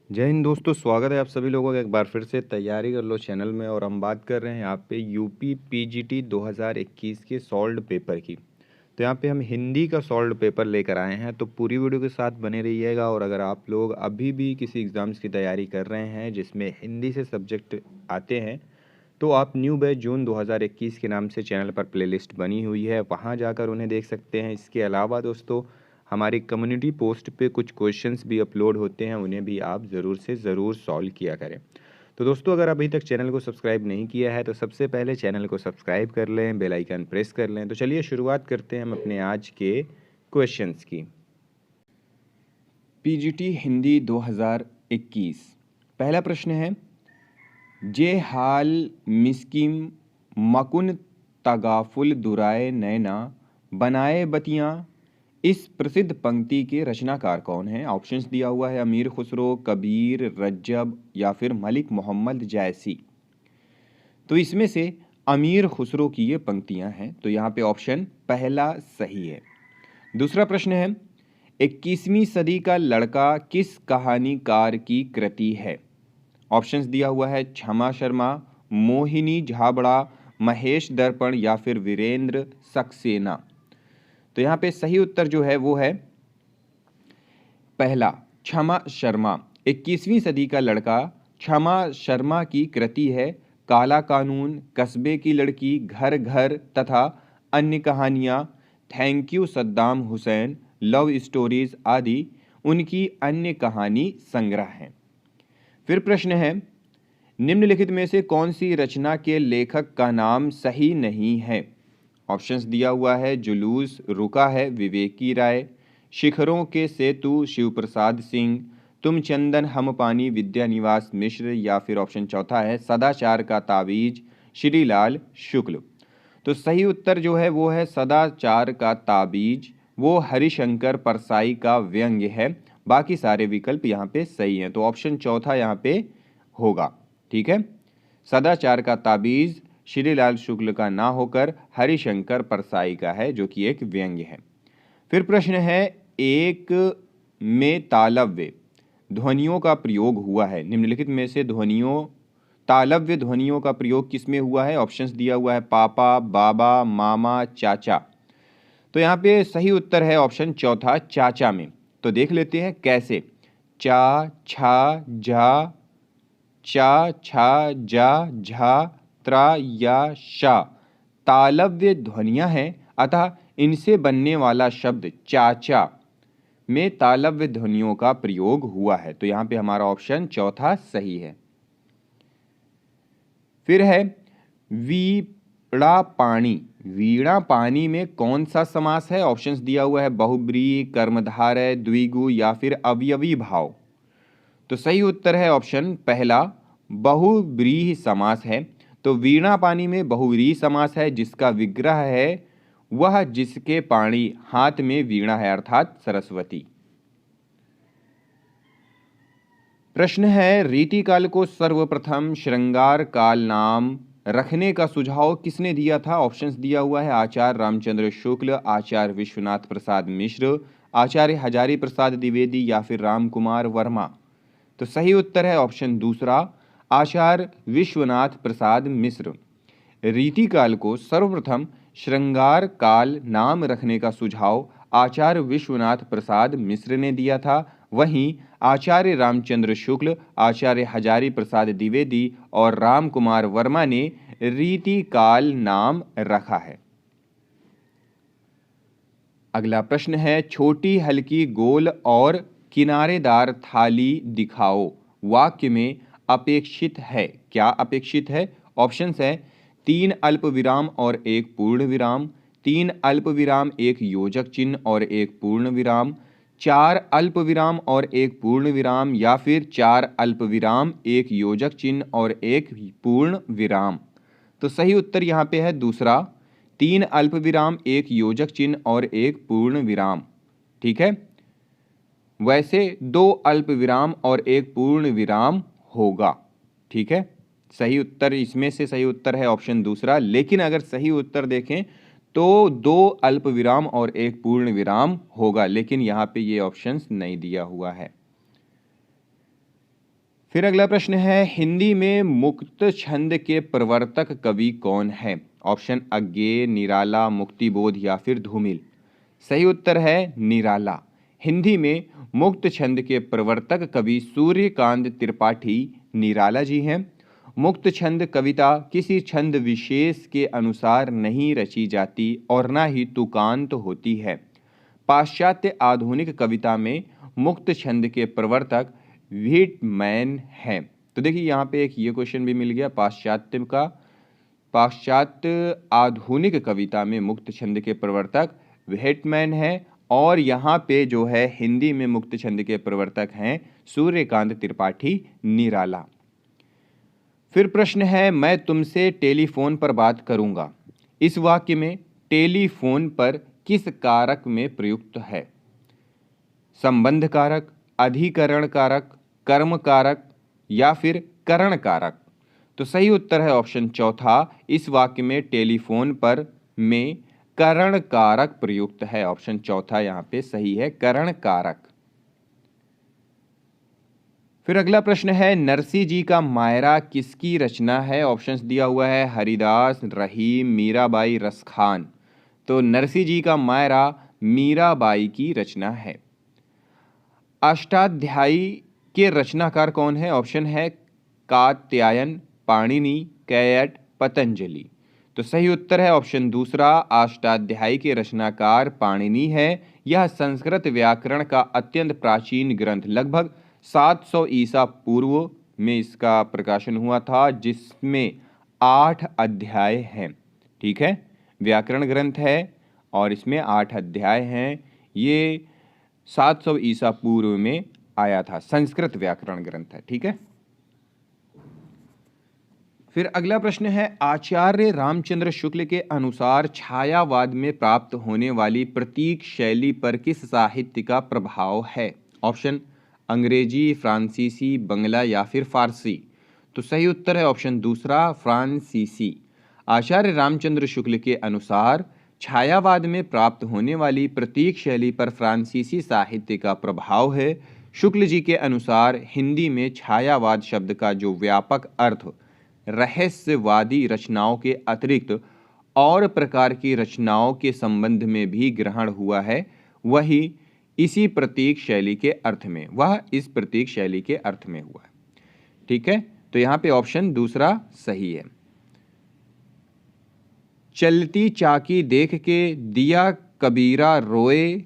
जय हिंद दोस्तों, स्वागत है आप सभी लोगों का एक बार फिर से तैयारी कर लो चैनल में। और हम बात कर रहे हैं यहाँ पे यूपी पीजीटी 2021 के सॉल्व्ड पेपर की। तो यहाँ पे हम हिंदी का सॉल्व्ड पेपर लेकर आए हैं, तो पूरी वीडियो के साथ बने रहिएगा। और अगर आप लोग अभी भी किसी एग्ज़ाम्स की तैयारी कर रहे हैं जिसमें हिंदी से सब्जेक्ट आते हैं, तो आप न्यू बैच जून 2021 के नाम से चैनल पर प्लेलिस्ट बनी हुई है, वहाँ जाकर उन्हें देख सकते हैं। इसके अलावा दोस्तों, हमारी कम्युनिटी पोस्ट पे कुछ क्वेश्चंस भी अपलोड होते हैं, उन्हें भी आप ज़रूर से ज़रूर सॉल्व किया करें। तो दोस्तों, अगर अभी तक चैनल को सब्सक्राइब नहीं किया है तो सबसे पहले चैनल को सब्सक्राइब कर लें, बेल आइकन प्रेस कर लें। तो चलिए शुरुआत करते हैं हम अपने आज के क्वेश्चंस की। पीजीटी हिंदी 2021, पहला प्रश्न है, जे हाल मिस्किम मकुन तगाफुल दुराए नैना बनाए बतियाँ, इस प्रसिद्ध पंक्ति के रचनाकार कौन हैं? ऑप्शंस दिया हुआ है, अमीर खुसरो, कबीर, रज्जब या फिर मलिक मोहम्मद जैसी। तो इसमें से अमीर खुसरो की ये पंक्तियां हैं, तो यहाँ पे ऑप्शन पहला सही है। दूसरा प्रश्न है, 21वीं सदी का लड़का किस कहानीकार की कृति है? ऑप्शंस दिया हुआ है, क्षमा शर्मा, मोहिनी झाबड़ा, महेश दर्पण या फिर वीरेंद्र सक्सेना। तो यहाँ पे सही उत्तर जो है वो है पहला, क्षमा शर्मा। 21वीं सदी का लड़का क्षमा शर्मा की कृति है। काला कानून, कस्बे की लड़की, घर घर तथा अन्य कहानियाँ, thank you Saddam Hussain, love stories आदि उनकी अन्य कहानी संग्रह हैं। फिर प्रश्न है, निम्नलिखित में से कौन सी रचना के लेखक का नाम सही नहीं है? ऑप्शंस दिया हुआ है, जुलूस रुका है विवेकी राय, शिखरों के सेतु शिवप्रसाद सिंह, तुम चंदन हम पानी विद्यानिवास मिश्र या फिर ऑप्शन चौथा है, सदाचार का तावीज श्रीलाल शुक्ल। तो सही उत्तर जो है वो है सदाचार का ताबीज, वो हरिशंकर परसाई का व्यंग्य है। बाकी सारे विकल्प यहाँ पे सही हैं, तो ऑप्शन चौथा यहाँ पे होगा। ठीक है, सदाचार का ताबीज श्रीलाल शुक्ल का ना होकर हरिशंकर परसाई का है, जो कि एक व्यंग्य है। फिर प्रश्न है, एक में तालव्य ध्वनियों का प्रयोग हुआ है, निम्नलिखित में से तालव्य ध्वनियों का प्रयोग किसमें हुआ है? ऑप्शंस दिया हुआ है, पापा, बाबा, मामा, चाचा। तो यहाँ पे सही उत्तर है ऑप्शन चौथा, चाचा में। तो देख लेते हैं कैसे। चा, छा, जा, चा, छा, जा, झा, त्रा या शा तालव्य ध्वनियां हैं, अतः इनसे बनने वाला शब्द चाचा में तालव्य ध्वनियों का प्रयोग हुआ है। तो यहाँ पे हमारा ऑप्शन चौथा सही है। फिर है, वीणा पाणी, वीणा पानी में कौन सा समास है? ऑप्शंस दिया हुआ है, बहुब्रीहि, कर्मधारय, द्विगु या फिर अवयवी भाव। तो सही उत्तर है ऑप्शन पहला, बहुव्रीहि समास है। तो वीणा पानी में बहुव्रीहि समास है, जिसका विग्रह है वह जिसके पाणी हाथ में वीणा है, अर्थात सरस्वती। प्रश्न है, रीतिकाल को सर्वप्रथम श्रृंगार काल नाम रखने का सुझाव किसने दिया था? ऑप्शंस दिया हुआ है, आचार्य रामचंद्र शुक्ल, आचार्य विश्वनाथ प्रसाद मिश्र, आचार्य हजारी प्रसाद द्विवेदी या फिर राम कुमार वर्मा। तो सही उत्तर है ऑप्शन दूसरा, आचार्य विश्वनाथ प्रसाद मिश्र। रीतिकाल को सर्वप्रथम श्रृंगार काल नाम रखने का सुझाव आचार्य विश्वनाथ प्रसाद मिश्र ने दिया था। वहीं आचार्य रामचंद्र शुक्ल, आचार्य हजारी प्रसाद द्विवेदी और राम कुमार वर्मा ने रीतिकाल नाम रखा है। अगला प्रश्न है, छोटी हल्की गोल और किनारेदार थाली दिखाओ, वाक्य में अपेक्षित है। क्या अपेक्षित है? ऑप्शंस है, 3 अल्प विराम और 1 पूर्ण विराम, 3 अल्प विराम 1 योजक चिन्ह और 1 पूर्ण विराम, 4 अल्प विराम और 1 पूर्ण विराम या फिर 4 अल्प विराम 1 योजक चिन्ह और 1 पूर्ण विराम। तो सही उत्तर यहाँ पे है दूसरा, 3 अल्प विराम 1 योजक चिन्ह और 1 पूर्ण विराम। ठीक है, वैसे 2 अल्प विराम और 1 पूर्ण विराम होगा। ठीक है, सही उत्तर इसमें से सही उत्तर है ऑप्शन दूसरा, लेकिन अगर सही उत्तर देखें तो 2 अल्प विराम और 1 पूर्ण विराम होगा, लेकिन यहाँ पे ये ऑप्शंस नहीं दिया हुआ है। फिर अगला प्रश्न है, हिंदी में मुक्त छंद के प्रवर्तक कवि कौन है? ऑप्शन अज्ञेय, निराला, मुक्तिबोध या फिर धूमिल। सही उत्तर है निराला। हिंदी में मुक्त छंद के प्रवर्तक कवि सूर्यकांत त्रिपाठी निराला जी हैं। मुक्त छंद कविता किसी छंद विशेष के अनुसार नहीं रची जाती और न ही तुकांत होती है। पाश्चात्य आधुनिक कविता में मुक्त छंद के प्रवर्तक व्हिटमैन हैं। तो देखिए यहाँ पे एक ये क्वेश्चन भी मिल गया पाश्चात्य आधुनिक कविता में मुक्त छंद के प्रवर्तक व्हिटमैन है और यहाँ पे जो है हिंदी में मुक्त छंद के प्रवर्तक हैं सूर्यकांत त्रिपाठी निराला। फिर प्रश्न है, मैं तुमसे टेलीफोन पर बात करूंगा। इस वाक्य में टेलीफोन पर किस कारक में प्रयुक्त है? संबंध कारक, अधिकरण कारक, कर्म कारक या फिर करण कारक। तो सही उत्तर है ऑप्शन चौथा, इस वाक्य में टेलीफोन पर में करण कारक प्रयुक्त है। ऑप्शन चौथा यहाँ पे सही है, करण कारक। फिर अगला प्रश्न है, नरसी जी का मायरा किसकी रचना है? ऑप्शंस दिया हुआ है हरिदास, रहीम, मीराबाई, रसखान। तो नरसी जी का मायरा मीराबाई की रचना है। अष्टाध्यायी के रचनाकार कौन है? ऑप्शन है कात्यायन, पाणिनि, कैयट, पतंजलि। तो सही उत्तर है ऑप्शन दूसरा, अष्टाध्यायी के रचनाकार पाणिनि है। यह संस्कृत व्याकरण का अत्यंत प्राचीन ग्रंथ लगभग 700 ईसा पूर्व में इसका प्रकाशन हुआ था, जिसमें 8 अध्याय हैं। ठीक है, व्याकरण ग्रंथ है और इसमें 8 अध्याय हैं। ये 700 ईसा पूर्व में आया था, संस्कृत व्याकरण ग्रंथ है। ठीक है। फिर अगला प्रश्न है, आचार्य रामचंद्र शुक्ल के अनुसार छायावाद में प्राप्त होने वाली प्रतीक शैली पर किस साहित्य का प्रभाव है? ऑप्शन अंग्रेजी, फ्रांसीसी, बंगला या फिर फारसी। तो सही उत्तर है ऑप्शन दूसरा, फ्रांसीसी। आचार्य रामचंद्र शुक्ल के अनुसार छायावाद में प्राप्त होने वाली प्रतीक शैली पर फ्रांसीसी साहित्य का प्रभाव है। शुक्ल जी के अनुसार हिंदी में छायावाद शब्द का जो व्यापक अर्थ रहस्यवादी रचनाओं के अतिरिक्त और प्रकार की रचनाओं के संबंध में भी ग्रहण हुआ है, वही इसी प्रतीक शैली के अर्थ में, वह इस प्रतीक शैली के अर्थ में हुआ है। ठीक है, तो यहां पे ऑप्शन दूसरा सही है। चलती चाकी देख के दिया कबीरा रोए,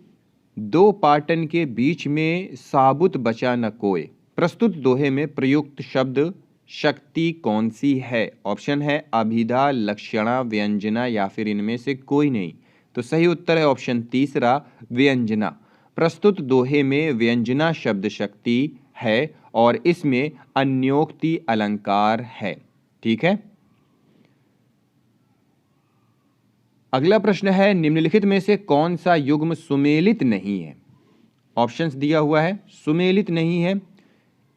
दो पाटन के बीच में साबुत बचा न कोय। प्रस्तुत दोहे में प्रयुक्त शब्द शक्ति कौन सी है? ऑप्शन है अभिधा, लक्षणा, व्यंजना या फिर इनमें से कोई नहीं। तो सही उत्तर है ऑप्शन तीसरा, व्यंजना। प्रस्तुत दोहे में व्यंजना शब्द शक्ति है और इसमें अन्योक्ति अलंकार है। ठीक है। अगला प्रश्न है, निम्नलिखित में से कौन सा युग्म सुमेलित नहीं है? ऑप्शंस दिया हुआ है, सुमेलित नहीं है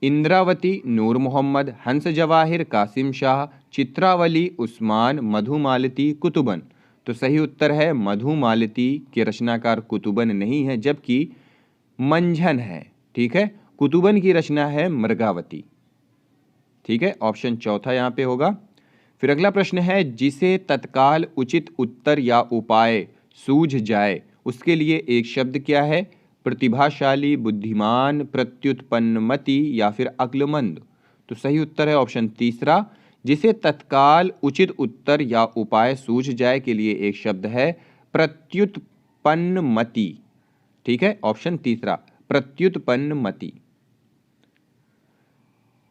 इंद्रावती, नूर मोहम्मद, हंस जवाहिर, कासिम शाह, चित्रावली, उस्मान, मधुमालती, कुतुबन। तो सही उत्तर है मधुमालती के रचनाकार कुतुबन नहीं है, जबकि मंझन है। ठीक है, कुतुबन की रचना है मृगावती। ठीक है, ऑप्शन चौथा यहाँ पे होगा। फिर अगला प्रश्न है, जिसे तत्काल उचित उत्तर या उपाय सूझ जाए उसके लिए एक शब्द क्या है? प्रतिभाशाली, बुद्धिमान, प्रत्युत्पन्नमति या फिर अक्लमंद। तो सही उत्तर है ऑप्शन तीसरा, जिसे तत्काल उचित उत्तर या उपाय सूझ जाए के लिए एक शब्द है प्रत्युत्पन्नमति। ठीक है, ऑप्शन तीसरा, प्रत्युत्पन्नमति।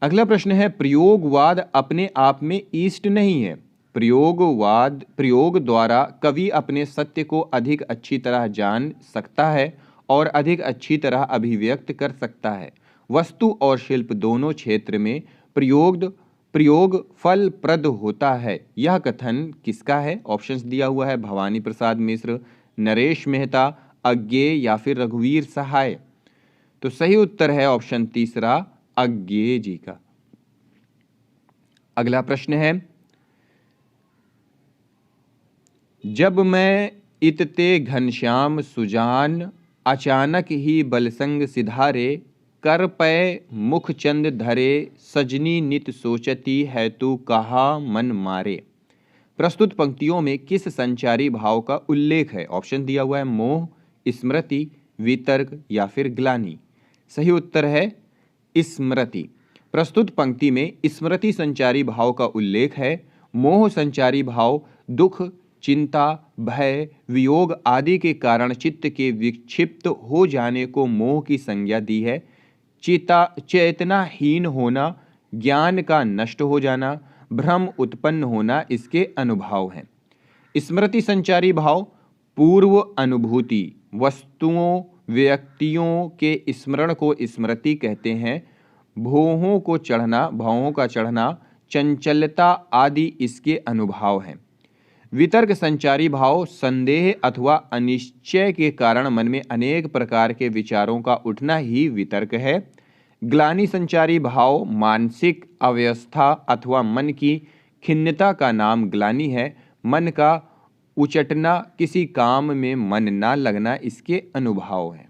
अगला प्रश्न है, प्रयोगवाद अपने आप में ईष्ट नहीं है। प्रयोग द्वारा कवि अपने सत्य को अधिक अच्छी तरह जान सकता है और अधिक अच्छी तरह अभिव्यक्त कर सकता है। वस्तु और शिल्प दोनों क्षेत्र में प्रयोग फलप्रद होता है। यह कथन किसका है? ऑप्शंस दिया हुआ है भवानी प्रसाद मिश्र, नरेश मेहता, अज्ञेय या फिर रघुवीर सहाय। तो सही उत्तर है ऑप्शन तीसरा, अज्ञेय जी का। अगला प्रश्न है, जब मैं इतते घनश्याम सुजान, अचानक ही बलसंग सिधारे, कर पै मुख चंद धरे, सजनी नित सोचती है तू कहा मन मारे। प्रस्तुत पंक्तियों में किस संचारी भाव का उल्लेख है? ऑप्शन दिया हुआ है मोह, स्मृति, वितर्क या फिर ग्लानि। सही उत्तर है स्मृति। प्रस्तुत पंक्ति में स्मृति संचारी भाव का उल्लेख है। मोह संचारी भाव दुख, चिंता, भय, वियोग आदि के कारण चित्त के विक्षिप्त हो जाने को मोह की संज्ञा दी है। चेतनाहीन होना, ज्ञान का नष्ट हो जाना, भ्रम उत्पन्न होना इसके अनुभाव हैं। स्मृति संचारी भाव पूर्व अनुभूति, वस्तुओं, व्यक्तियों के स्मरण को स्मृति कहते हैं। भौहों का चढ़ना, चंचलता आदि इसके अनुभाव हैं। वितर्क संचारी भाव संदेह अथवा अनिश्चय के कारण मन में अनेक प्रकार के विचारों का उठना ही वितर्क है। ग्लानि संचारी भाव मानसिक अव्यवस्था अथवा मन की खिन्नता का नाम ग्लानि है। मन का उचटना, किसी काम में मन ना लगना इसके अनुभाव है।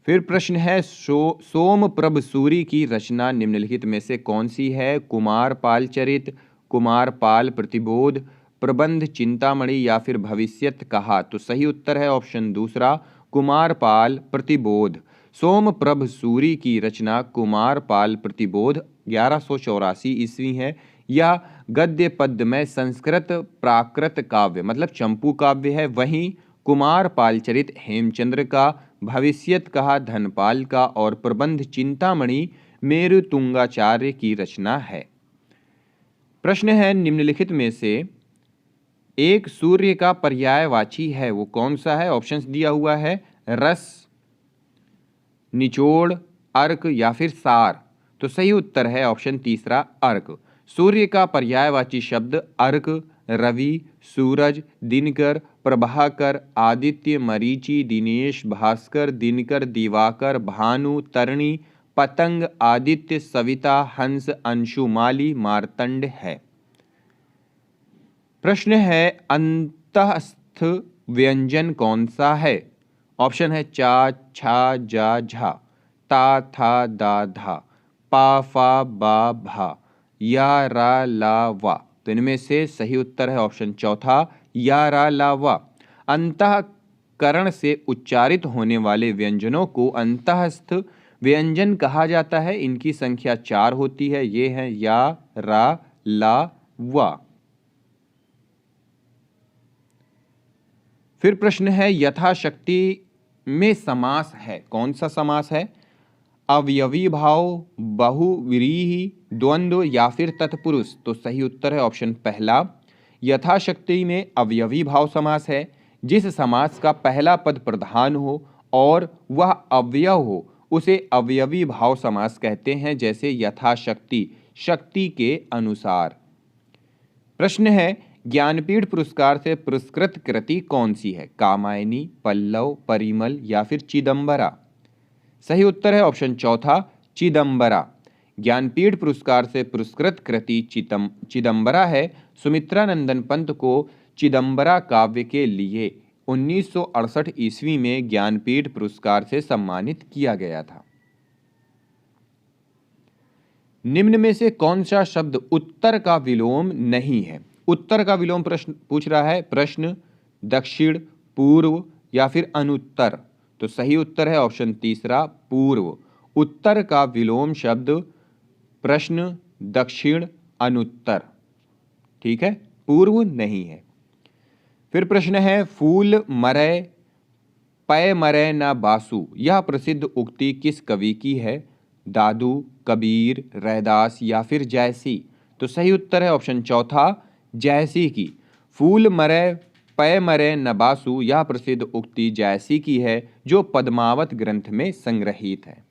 फिर प्रश्न है सोमप्रभ सूरि की रचना निम्नलिखित में से कौन सी है? कुमारपाल चरित, कुमारपाल प्रतिबोध, प्रबंध चिंतामणि या फिर भविष्यत कहा। तो सही उत्तर है ऑप्शन दूसरा कुमारपाल प्रतिबोध। सोमप्रभ सूरि की रचना कुमारपाल प्रतिबोध 1184 ईस्वी है। यह गद्य पद्य में संस्कृत प्राकृत काव्य मतलब चंपू काव्य है। वहीं कुमारपाल चरित हेमचंद्र का, भविष्यत कहा धनपाल का और प्रबंध चिंतामणि मेरुतुंगाचार्य की रचना है। प्रश्न है निम्नलिखित में से एक सूर्य का पर्यायवाची है, वो कौन सा है? ऑप्शंस दिया हुआ है रस, निचोड़, अर्क या फिर सार। तो सही उत्तर है ऑप्शन तीसरा अर्क। सूर्य का पर्यायवाची शब्द अर्क, रवि, सूरज, दिनकर, प्रभाकर, आदित्य, मरीचि, दिनेश, भास्कर, दिनकर, दिवाकर, भानु, तरणी, पतंग, आदित्य, सविता, हंस, अंशुमाली, मार्तंड है। प्रश्न है अंतःस्थ व्यंजन कौन सा है? ऑप्शन है चा, छा, जा, झा, ता, था, दा, धा, पा, फा, बा, भा, या, रा, ला, वा। तो इनमें से सही उत्तर है ऑप्शन चौथा या, रा, ला, वा। अंतःकरण से उच्चारित होने वाले व्यंजनों को अंतःस्थ व्यंजन कहा जाता है। इनकी संख्या 4 होती है। ये हैं या, रा, ला, वा। फिर प्रश्न है यथाशक्ति में समास है, कौन सा समास है? अवयवी भाव, बहुव्रीहि, द्वंद्व या फिर तत्पुरुष। तो सही उत्तर है ऑप्शन पहला यथाशक्ति में अवयवी भाव समास है। जिस समास का पहला पद प्रधान हो और वह अवयव हो उसे अवयवी भाव समास कहते हैं, जैसे यथाशक्ति, शक्ति के अनुसार। प्रश्न है ज्ञानपीठ पुरस्कार से पुरस्कृत कृति कौन सी है? कामायनी, पल्लव, परिमल या फिर चिदंबरा। सही उत्तर है ऑप्शन चौथा चिदंबरा। ज्ञानपीठ पुरस्कार से पुरस्कृत कृति चिदंबरा है। सुमित्रानंदन पंत को चिदंबरा काव्य के लिए 1968 ईस्वी में ज्ञानपीठ पुरस्कार से सम्मानित किया गया था। निम्न में से कौन सा शब्द उत्तर का विलोम नहीं है? उत्तर का विलोम प्रश्न पूछ रहा है। प्रश्न, दक्षिण, पूर्व या फिर अनुत्तर। तो सही उत्तर है ऑप्शन तीसरा पूर्व। उत्तर का विलोम शब्द प्रश्न, दक्षिण, अनुत्तर। ठीक है, पूर्व नहीं है। फिर प्रश्न है फूल मरै पै मरै न बासु, यह प्रसिद्ध उक्ति किस कवि की है? दादू, कबीर, रैदास या फिर जयसी। तो सही उत्तर है ऑप्शन चौथा जयसी की। फूल मरै पै मरै न बासु, यह प्रसिद्ध उक्ति जयसी की है, जो पद्मावत ग्रंथ में संग्रहित है।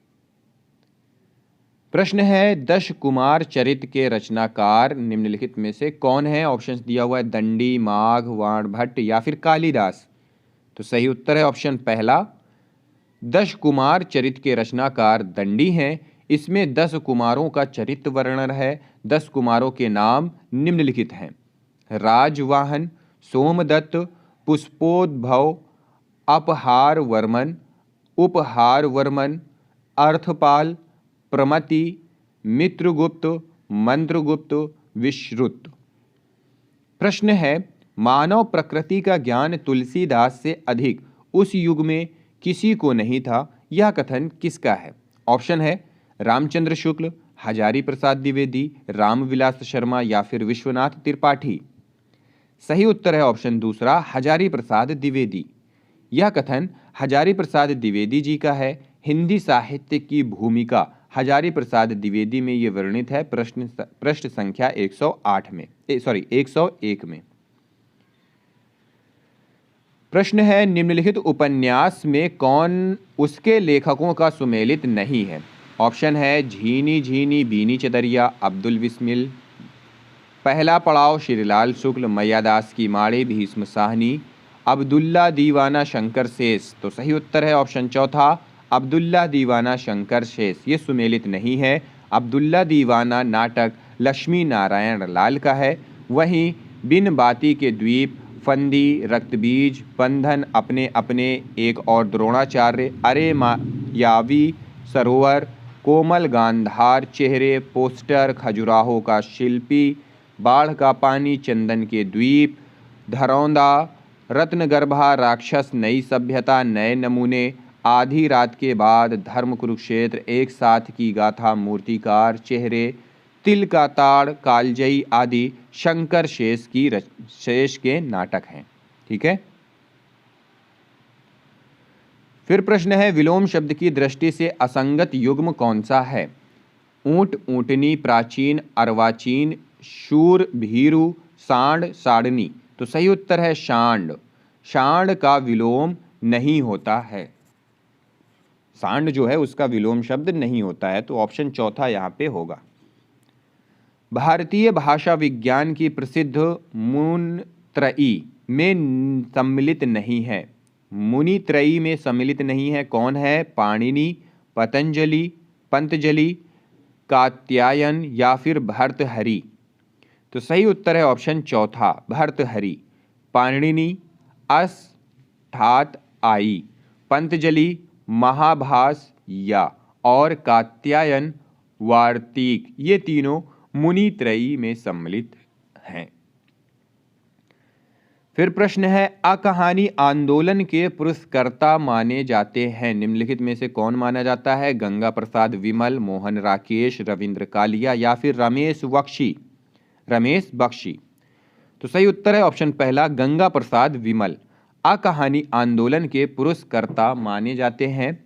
प्रश्न है दश कुमार चरित के रचनाकार निम्नलिखित में से कौन है? ऑप्शंस दिया हुआ है दंडी, माघ, वाणभट्ट या फिर कालिदास। तो सही उत्तर है ऑप्शन पहला। दश कुमार चरित के रचनाकार दंडी हैं। इसमें 10 कुमारों का चरित्र वर्णन है। 10 कुमारों के नाम निम्नलिखित हैं: राजवाहन, सोमदत्त, पुष्पोद्भव, अपहार वर्मन, उपहारवर्मन, अर्थपाल, प्रमति, मित्रगुप्त, मंत्रगुप्त, विश्रुत। प्रश्न है, मानव प्रकृति का ज्ञान तुलसीदास से अधिक उस युग में किसी को नहीं था, यह कथन किसका है? ऑप्शन है रामचंद्र शुक्ल, हजारी प्रसाद द्विवेदी, रामविलास शर्मा या फिर विश्वनाथ त्रिपाठी। सही उत्तर है ऑप्शन दूसरा, हजारी प्रसाद द्विवेदी। यह कथन हजारी प्रसाद द्विवेदी जी का है। हिंदी साहित्य की भूमिका हजारी प्रसाद द्विवेदी में ये वर्णित है पृष्ठ संख्या 108 में 101 में। प्रश्न है, निम्नलिखित उपन्यास में कौन उसके लेखकों का सुमेलित नहीं है? ऑप्शन है झीनी झीनी बीनी चदरिया, अब्दुल बिस्मिल, पहला पड़ाव श्रीलाल शुक्ल, मैयादास की माड़ी, भीष्म साहनी, अब्दुल्ला दीवाना शंकर शेष। तो सही उत्तर है ऑप्शन चौथा, अब्दुल्ला दीवाना शंकर शेष। ये सुमेलित नहीं है। अब्दुल्ला दीवाना नाटक लक्ष्मी नारायण लाल का है। वहीं बिन बाती के द्वीप, फंदी, रक्तबीज, बंधन, अपने अपने, एक और द्रोणाचार्य, अरे मायावी सरोवर, कोमल गांधार चेहरे, पोस्टर, खजुराहो का शिल्पी, बाढ़ का पानी, चंदन के द्वीप, धरौंदा, रत्नगर्भा, राक्षस, नई सभ्यता, नए नमूने, आधी रात के बाद, धर्म कुरुक्षेत्र, एक साथ की गाथा, मूर्तिकार, चेहरे, तिल का ताड़, कालजयी आदि शंकर शेष के नाटक हैं। ठीक है। फिर प्रश्न है, विलोम शब्द की दृष्टि से असंगत युग्म कौन सा है? ऊंट, ऊंटनी, प्राचीन, अर्वाचीन, शूर, भीरु, सांड, साड़नी। तो सही उत्तर है सांड। सांड का विलोम नहीं होता है। सांड जो है उसका विलोम शब्द नहीं होता है, तो ऑप्शन चौथा यहां पे होगा। भारतीय भाषा विज्ञान की प्रसिद्ध मुनित्रयी में सम्मिलित नहीं है। मुनित्रयी में सम्मिलित नहीं है, कौन है? पाणिनि, पतंजलि, पंतजलि, कात्यायन या फिर भर्तहरि। तो सही उत्तर है ऑप्शन चौथा, भर्तहरि। पाणिनि अष्टात आई, पंतजलि महाभास या और कात्यायन वार्तिक, ये तीनों मुनित्रयी में सम्मिलित हैं। फिर प्रश्न है, अकहानी आंदोलन के पुरस्कर्ता माने जाते हैं। निम्नलिखित में से कौन माना जाता है? गंगा प्रसाद विमल, मोहन राकेश, रविंद्र कालिया या फिर रमेश बख्शी। तो सही उत्तर है ऑप्शन पहला, गंगा प्रसाद विमल अकहानी आंदोलन के पुरस्कर्ता माने जाते हैं।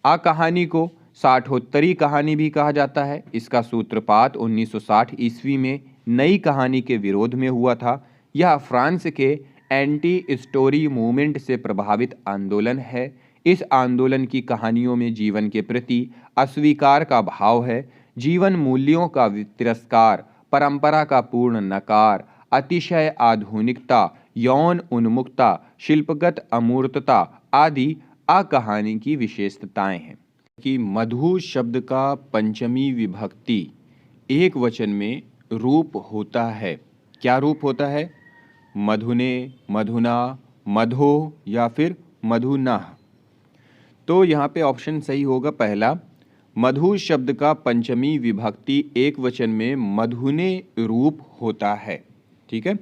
अकहानी को साठोत्तरी कहानी भी कहा जाता है। इसका सूत्रपात 1960 ईस्वी में नई कहानी के विरोध में हुआ था। यह फ्रांस के एंटी स्टोरी मूवमेंट से प्रभावित आंदोलन है। इस आंदोलन की कहानियों में जीवन के प्रति अस्वीकार का भाव है, जीवन मूल्यों का तिरस्कार, परंपरा का पूर्ण नकार, अतिशय आधुनिकता, यौन उन्मुक्ता, शिल्पगत अमूर्तता आदि कहानी की विशेषताएं हैं। कि मधु शब्द का पंचमी विभक्ति एक वचन में रूप होता है। क्या रूप होता है? मधुने, मधुना, मधो या फिर मधुना। तो यहाँ पे ऑप्शन सही होगा पहला, मधु शब्द का पंचमी विभक्ति एक वचन में मधुने रूप होता है। ठीक है।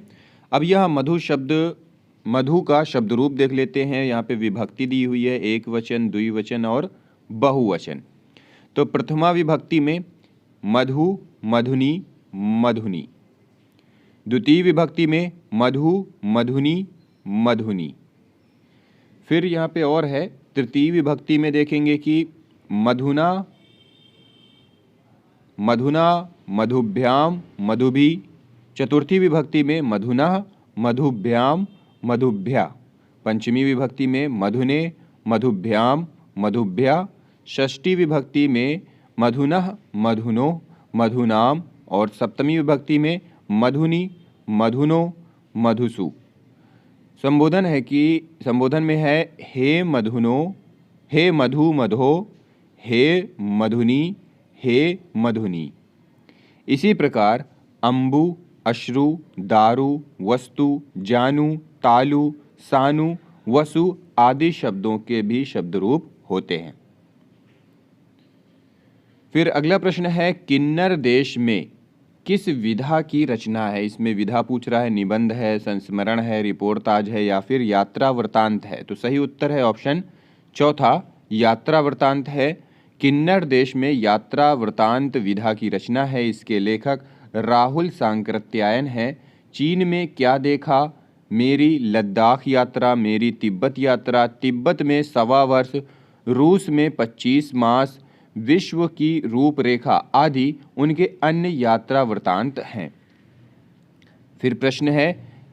अब यह मधु का शब्द रूप देख लेते हैं। यहाँ पे विभक्ति दी हुई है, एक वचन, द्विवचन और बहुवचन। तो प्रथमा विभक्ति में मधु, मधुनी, मधुनी। द्वितीय विभक्ति में मधु, मधुनी, मधुनी। फिर यहाँ पे और है, तृतीय विभक्ति में देखेंगे कि मधुना, मधुना, मधुभ्याम, मधुभी। चतुर्थी विभक्ति में मधुना, मधुभ्याम, मधुभ्या। पंचमी विभक्ति में मधुने, मधुभ्याम, मधुभ्या। षष्ठी विभक्ति में मधुनः, मधुनो, मधुनाम और सप्तमी विभक्ति में मधुनी, मधुनो, मधुसु। संबोधन में है हे मधुनो, हे मधु मधो, हे मधुनी, हे मधुनी। इसी प्रकार अंबु, अश्रु, दारु, वस्तु, जानू, तालु, सानु वसु आदि शब्दों के भी शब्द रूप होते हैं। फिर अगला प्रश्न है, किन्नर देश में किस विधा की रचना है? इसमें विधा पूछ रहा है, निबंध है, संस्मरण है, रिपोर्टाज है या फिर यात्रा वृतांत है? तो सही उत्तर है ऑप्शन चौथा, यात्रा वृतांत है। किन्नर देश में यात्रा वृतांत विधा की रचना है। इसके लेखक राहुल सांकृत्यायन है। चीन में क्या देखा? मेरी लद्दाख यात्रा, मेरी तिब्बत यात्रा, तिब्बत में 1.25 वर्ष, रूस में 25 मास, विश्व की रूपरेखा आदि उनके अन्य यात्रा वृतांत हैं। फिर प्रश्न है,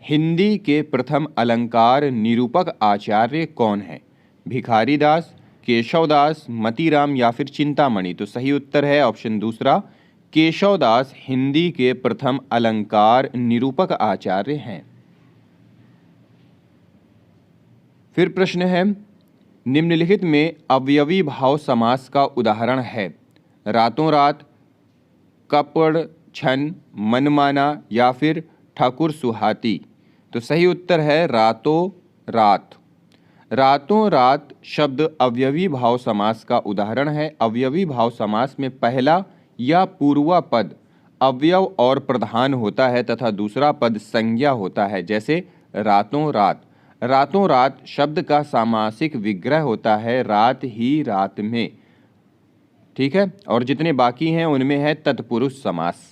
हिंदी के प्रथम अलंकार निरूपक आचार्य कौन है? भिखारी दास, केशवदास, मतीराम या फिर चिंतामणि? तो सही उत्तर है ऑप्शन दूसरा, केशवदास हिंदी के प्रथम अलंकार निरूपक आचार्य हैं। फिर प्रश्न है, निम्नलिखित में अवयवी भाव समास का उदाहरण है? रातों रात, कपड़ छन, मनमाना या फिर ठाकुर सुहाती? तो सही उत्तर है रातों रात। रातों रात शब्द अवयवी भाव समास का उदाहरण है। अवयवी भाव समास में पहला या पूर्वा पद अवयव और प्रधान होता है तथा दूसरा पद संज्ञा होता है। जैसे रातों रात, रातों रात शब्द का सामासिक विग्रह होता है रात ही रात में, ठीक है। और जितने बाकी हैं उनमें है तत्पुरुष समास।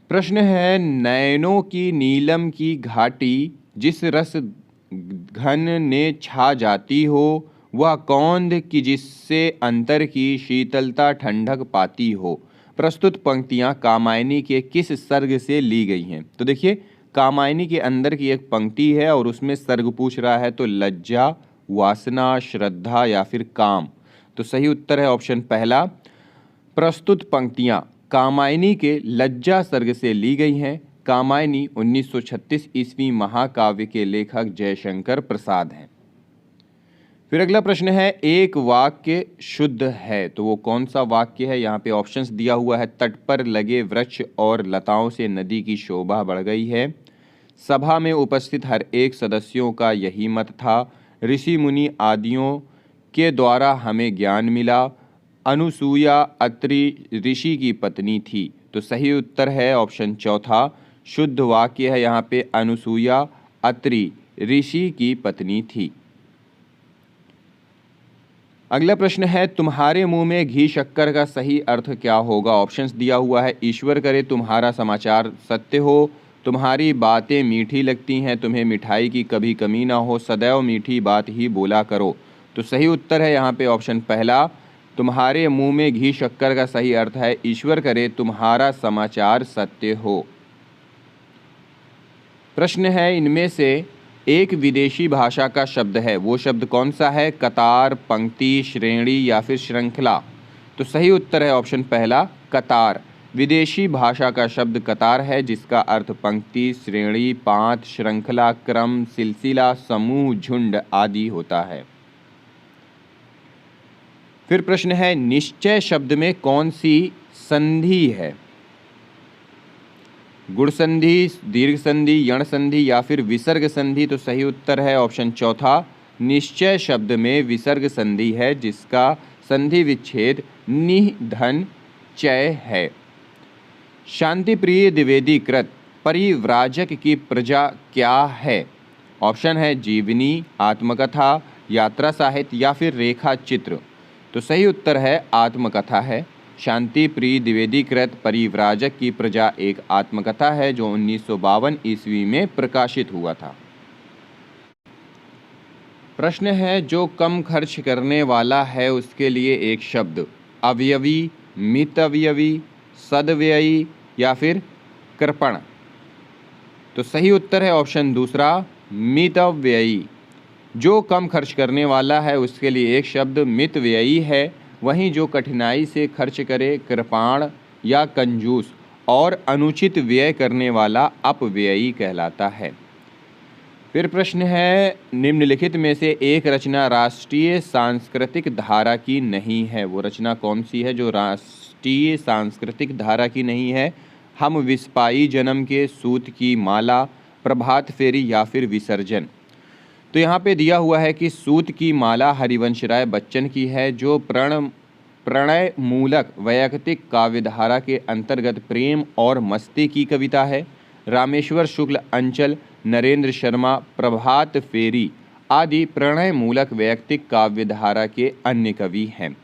प्रश्न है, नयनों की नीलम की घाटी जिस रस घन ने छा जाती हो वह कौंध की जिससे अंतर की शीतलता ठंडक पाती हो? प्रस्तुत पंक्तियां कामायनी के किस सर्ग से ली गई हैं? तो देखिए, कामायनी के अंदर की एक पंक्ति है और उसमें सर्ग पूछ रहा है, तो लज्जा, वासना, श्रद्धा या फिर काम? तो सही उत्तर है ऑप्शन पहला, प्रस्तुत पंक्तियां कामायनी के लज्जा सर्ग से ली गई हैं। कामायनी 1936 ईस्वी महाकाव्य के लेखक जयशंकर प्रसाद हैं। फिर अगला प्रश्न है, एक वाक्य शुद्ध है, तो वो कौन सा वाक्य है? यहाँ पे ऑप्शंस दिया हुआ है, तट पर लगे वृक्ष और लताओं से नदी की शोभा बढ़ गई है, सभा में उपस्थित हर एक सदस्यों का यही मत था, ऋषि मुनि आदियों के द्वारा हमें ज्ञान मिला, अनुसूया अत्रि ऋषि की पत्नी थी। तो सही उत्तर है ऑप्शन चौथा, शुद्ध वाक्य है यहाँ पे, अनुसूया अत्रि ऋषि की पत्नी थी। अगला प्रश्न है, तुम्हारे मुंह में घी शक्कर का सही अर्थ क्या होगा? ऑप्शंस दिया हुआ है, ईश्वर करे तुम्हारा समाचार सत्य हो, तुम्हारी बातें मीठी लगती हैं, तुम्हें मिठाई की कभी कमी ना हो, सदैव मीठी बात ही बोला करो। तो सही उत्तर है यहाँ पे ऑप्शन पहला, तुम्हारे मुंह में घी शक्कर का सही अर्थ है, ईश्वर करे तुम्हारा समाचार सत्य हो। प्रश्न है, इनमें से एक विदेशी भाषा का शब्द है, वो शब्द कौन सा है? कतार, पंक्ति, श्रेणी या फिर श्रृंखला? तो सही उत्तर है ऑप्शन पहला, कतार। विदेशी भाषा का शब्द कतार है जिसका अर्थ पंक्ति, श्रेणी, पांत, श्रृंखला, क्रम, सिलसिला, समूह, झुंड आदि होता है। फिर प्रश्न है, निश्चय शब्द में कौन सी संधि है? गुण संधि, दीर्घ संधि, यण संधि या फिर विसर्ग संधि? तो सही उत्तर है ऑप्शन चौथा, निश्चय शब्द में विसर्ग संधि है जिसका संधि विच्छेद निह धन चय है। शांति प्रिय द्विवेदी कृत परिव्राजक की प्रजा क्या है? ऑप्शन है जीवनी, आत्मकथा, यात्रा साहित्य या फिर रेखा चित्र? तो सही उत्तर है आत्मकथा है। शांति प्रिय द्विवेदी कृत परिव्राजक की प्रजा एक आत्मकथा है जो 1952 ईस्वी में प्रकाशित हुआ था। प्रश्न है, जो कम खर्च करने वाला है उसके लिए एक शब्द? अवयवी, मितव्ययी, सदव्ययी या फिर कृपण? तो सही उत्तर है ऑप्शन दूसरा, मितव्ययी। जो कम खर्च करने वाला है उसके लिए एक शब्द मितव्ययी है, वहीं जो कठिनाई से खर्च करे कृपाण या कंजूस और अनुचित व्यय करने वाला अपव्ययी कहलाता है। फिर प्रश्न है, निम्नलिखित में से एक रचना राष्ट्रीय सांस्कृतिक धारा की नहीं है, वो रचना कौन सी है जो राष्ट्रीय सांस्कृतिक धारा की नहीं है? हम विस्पाई जन्म के, सूत की माला, प्रभात फेरी या फिर विसर्जन। तो यहाँ पे दिया हुआ है कि सूत की माला हरिवंश राय बच्चन की है, जो प्रणय मूलक वैयक्तिक काव्यधारा के अंतर्गत प्रेम और मस्ती की कविता है। रामेश्वर शुक्ल, अंचल, नरेंद्र शर्मा, प्रभात फेरी आदि प्रणय मूलक वैयक्तिक काव्यधारा के अन्य कवि हैं।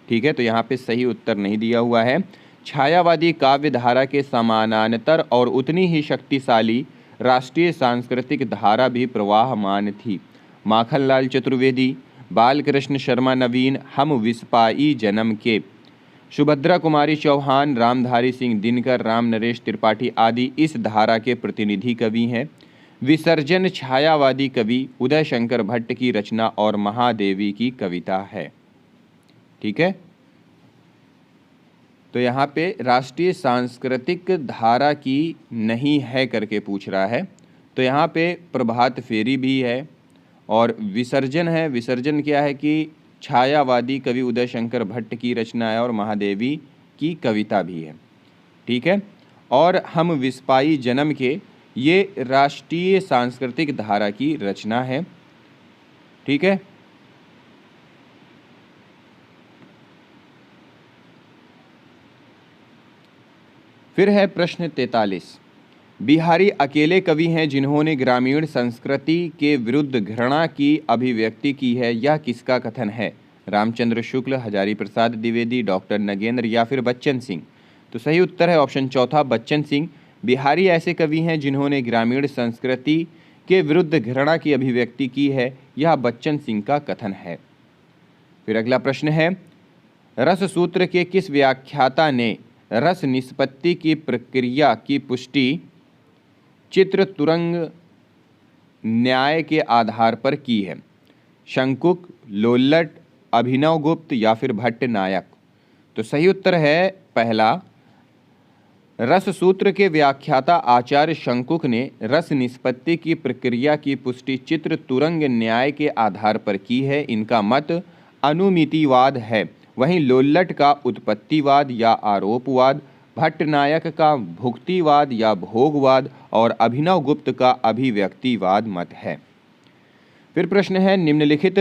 ठीक है, तो यहाँ पे सही उत्तर नहीं दिया हुआ है। छायावादी काव्यधारा के समानांतर और उतनी ही शक्तिशाली राष्ट्रीय सांस्कृतिक धारा भी प्रवाहमान थी। माखनलाल चतुर्वेदी, बालकृष्ण शर्मा नवीन, हम विस्पाई जन्म के, सुभद्रा कुमारी चौहान, रामधारी सिंह दिनकर, राम नरेश त्रिपाठी आदि इस धारा के प्रतिनिधि कवि हैं। विसर्जन छायावादी कवि उदय शंकर भट्ट की रचना और महादेवी की कविता है। ठीक है, तो यहाँ पे राष्ट्रीय सांस्कृतिक धारा की नहीं है करके पूछ रहा है, तो यहाँ पे प्रभात फेरी भी है और विसर्जन है। विसर्जन क्या है कि छायावादी कवि उदय शंकर भट्ट की रचना है और महादेवी की कविता भी है। ठीक है, और हम विस्पाई जन्म के, ये राष्ट्रीय सांस्कृतिक धारा की रचना है। ठीक है, फिर है प्रश्न 43। बिहारी अकेले कवि हैं जिन्होंने ग्रामीण संस्कृति के विरुद्ध घृणा की अभिव्यक्ति की है, यह किसका कथन है? रामचंद्र शुक्ल, हजारी प्रसाद द्विवेदी, डॉक्टर नगेंद्र या फिर बच्चन सिंह। तो सही उत्तर है ऑप्शन चौथा, बच्चन सिंह। बिहारी ऐसे कवि हैं जिन्होंने ग्रामीण संस्कृति के विरुद्ध घृणा की अभिव्यक्ति की है, यह बच्चन सिंह का कथन है। फिर अगला प्रश्न है, रस सूत्र के किस व्याख्याता ने रस निष्पत्ति की प्रक्रिया की पुष्टि चित्र तुरंग न्याय के आधार पर की है? शंकुक, लोल्लट, अभिनव गुप्त या फिर भट्ट नायक। तो सही उत्तर है पहला। रस सूत्र के व्याख्याता आचार्य शंकुक ने रस निष्पत्ति की प्रक्रिया की पुष्टि चित्र तुरंग न्याय के आधार पर की है। इनका मत अनुमितिवाद है। वहीं लोल्लट का उत्पत्तिवाद या आरोपवाद, भट्टनायक का भुक्तिवाद या भोगवाद और अभिनव गुप्त का अभिव्यक्तिवाद मत है। फिर प्रश्न है, निम्नलिखित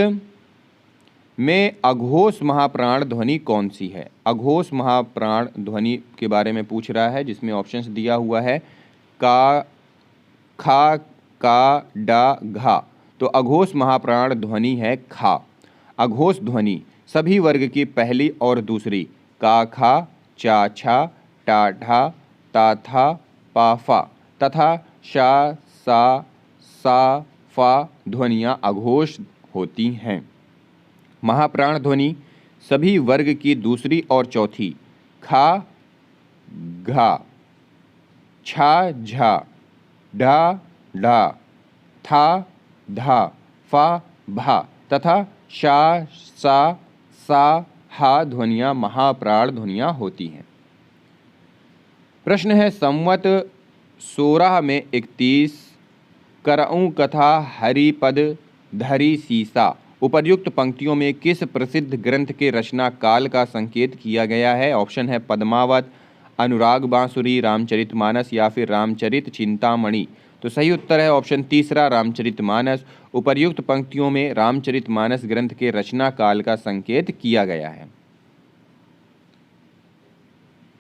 में अघोष महाप्राण ध्वनि कौन सी है? अघोष महाप्राण ध्वनि के बारे में पूछ रहा है, जिसमें ऑप्शंस दिया हुआ है का, खा, का, डा, घा। तो अघोष महाप्राण ध्वनि है खा। अघोष ध्वनि सभी वर्ग की पहली और दूसरी का, खा, चा, छा, टा, ढा, ता, था, पा, फा तथा शा, सा, सा, फा ध्वनियाँ अघोष होती हैं। महाप्राण ध्वनि सभी वर्ग की दूसरी और चौथी खा, घा, छा, झा, ढा, ढा, था, धा, फा, भा तथा शा, सा, सा, हा ध्वनियाँ महाप्राण ध्वनियाँ होती हैं। प्रश्न है, संवत 16 में 31 करऊँ कथा हरिपद धरी सीसा उपर्युक्त पंक्तियों में किस प्रसिद्ध ग्रंथ के रचना काल का संकेत किया गया है? ऑप्शन है पद्मावत, अनुराग बांसुरी, रामचरितमानस या फिर रामचरित चिंतामणि। तो सही उत्तर है ऑप्शन तीसरा, रामचरितमानस। उपर्युक्त पंक्तियों में रामचरितमानस ग्रंथ के रचना काल का संकेत किया गया है।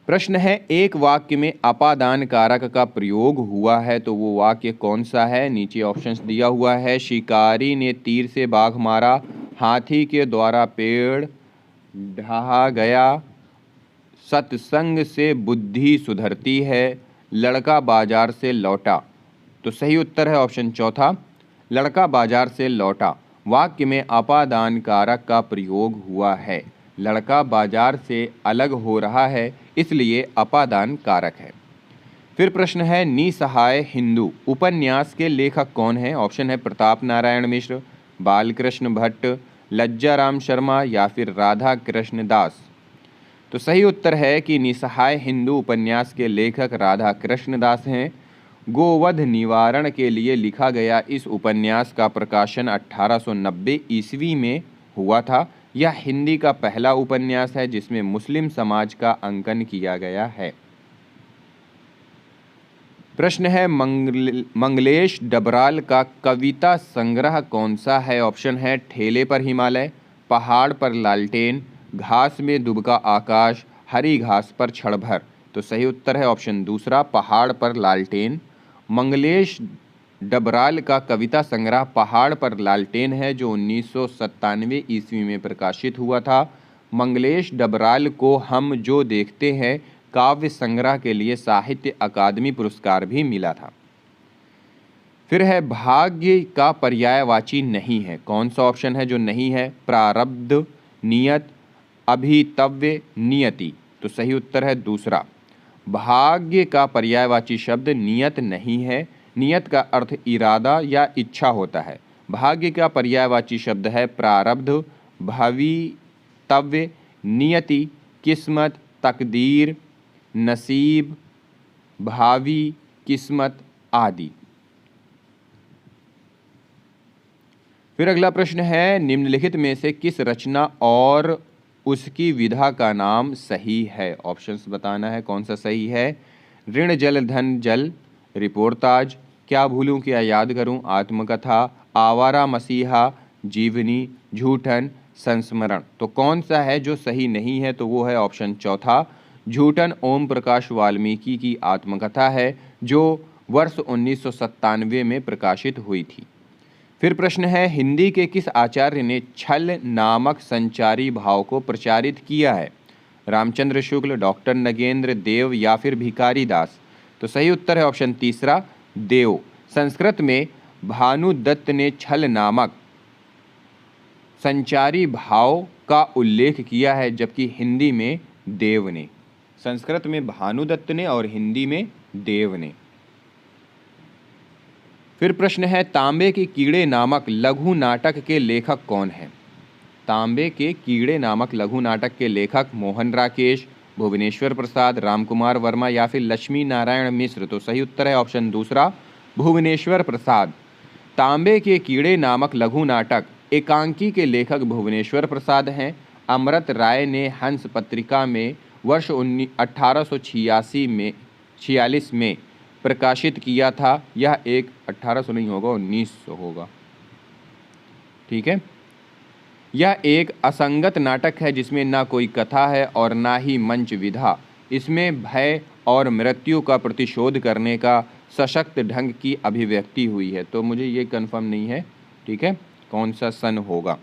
प्रश्न है, एक वाक्य में अपादान कारक का प्रयोग हुआ है, तो वो वाक्य कौन सा है? नीचे ऑप्शंस दिया हुआ है। शिकारी ने तीर से बाघ मारा, हाथी के द्वारा पेड़ ढहा गया, सत्संग से बुद्धि सुधरती है, लड़का बाजार से लौटा। तो सही उत्तर है ऑप्शन चौथा, लड़का बाजार से लौटा। वाक्य में अपादान कारक का प्रयोग हुआ है। लड़का बाजार से अलग हो रहा है, इसलिए अपादान कारक है। फिर प्रश्न है, निसहाय हिंदू उपन्यास के लेखक कौन हैं? ऑप्शन है प्रताप नारायण मिश्र, बालकृष्ण भट्ट, लज्जाराम शर्मा या फिर राधा कृष्ण दास। तो सही उत्तर है कि निसहाय हिंदू उपन्यास के लेखक राधा कृष्ण दास हैं। गोवध निवारण के लिए लिखा गया इस उपन्यास का प्रकाशन 1890 ईस्वी में हुआ था। यह हिंदी का पहला उपन्यास है जिसमें मुस्लिम समाज का अंकन किया गया है। प्रश्न है मंगलेश डबराल का कविता संग्रह कौन सा है? ऑप्शन है ठेले पर हिमालय, पहाड़ पर लालटेन, घास में दुबका आकाश, हरी घास पर क्षण भर। तो सही उत्तर है ऑप्शन दूसरा, पहाड़ पर लालटेन। मंगलेश डबराल का कविता संग्रह पहाड़ पर लालटेन है, जो 1997 ईस्वी में प्रकाशित हुआ था। मंगलेश डबराल को हम जो देखते हैं काव्य संग्रह के लिए साहित्य अकादमी पुरस्कार भी मिला था। फिर है भाग्य का पर्यायवाची नहीं है, कौन सा ऑप्शन है जो नहीं है? प्रारब्ध, नियत, अभितव्य, नियति। तो सही उत्तर है दूसरा, भाग्य का पर्यायवाची शब्द नियत नहीं है। नियत का अर्थ इरादा या इच्छा होता है। भाग्य का पर्यायवाची शब्द है प्रारब्ध, भवितव्य, नियति, किस्मत, तकदीर, नसीब, भावी, किस्मत आदि। फिर अगला प्रश्न है निम्नलिखित में से किस रचना और उसकी विधा का नाम सही है? ऑप्शंस बताना है कौन सा सही है। ऋण जल धन जल, रिपोर्ताज, क्या भूलूं क्या याद करूं, आत्मकथा, आवारा मसीहा, जीवनी, झूठन, संस्मरण। तो कौन सा है जो सही नहीं है? तो वो है ऑप्शन चौथा, झूठन ओम प्रकाश वाल्मीकि की आत्मकथा है, जो वर्ष 1997 में प्रकाशित हुई थी। फिर प्रश्न है हिंदी के किस आचार्य ने छल नामक संचारी भाव को प्रचारित किया है? रामचंद्र शुक्ल, डॉक्टर नगेंद्र देव या फिर भिखारी दास। तो सही उत्तर है ऑप्शन तीसरा, देव। संस्कृत में भानुदत्त ने छल नामक संचारी भाव का उल्लेख किया है, जबकि हिंदी में देव ने। संस्कृत में भानुदत्त ने और हिंदी में देव ने। फिर प्रश्न है तांबे के कीड़े नामक लघु नाटक के लेखक कौन हैं? तांबे के कीड़े नामक लघु नाटक के लेखक मोहन राकेश, भुवनेश्वर प्रसाद, रामकुमार वर्मा या फिर लक्ष्मी नारायण मिश्र। तो सही उत्तर है ऑप्शन दूसरा, भुवनेश्वर प्रसाद। तांबे के कीड़े नामक लघु नाटक एकांकी के लेखक भुवनेश्वर प्रसाद हैं। अमृत राय ने हंस पत्रिका में वर्ष 1846 में प्रकाशित किया था। यह एक 1800 नहीं होगा, 1900 होगा, ठीक है। यह एक असंगत नाटक है जिसमें ना कोई कथा है और ना ही मंच विधा। इसमें भय और मृत्यु का प्रतिशोध करने का सशक्त ढंग की अभिव्यक्ति हुई है। तो मुझे ये कंफर्म नहीं है, ठीक है, कौन सा सन होगा।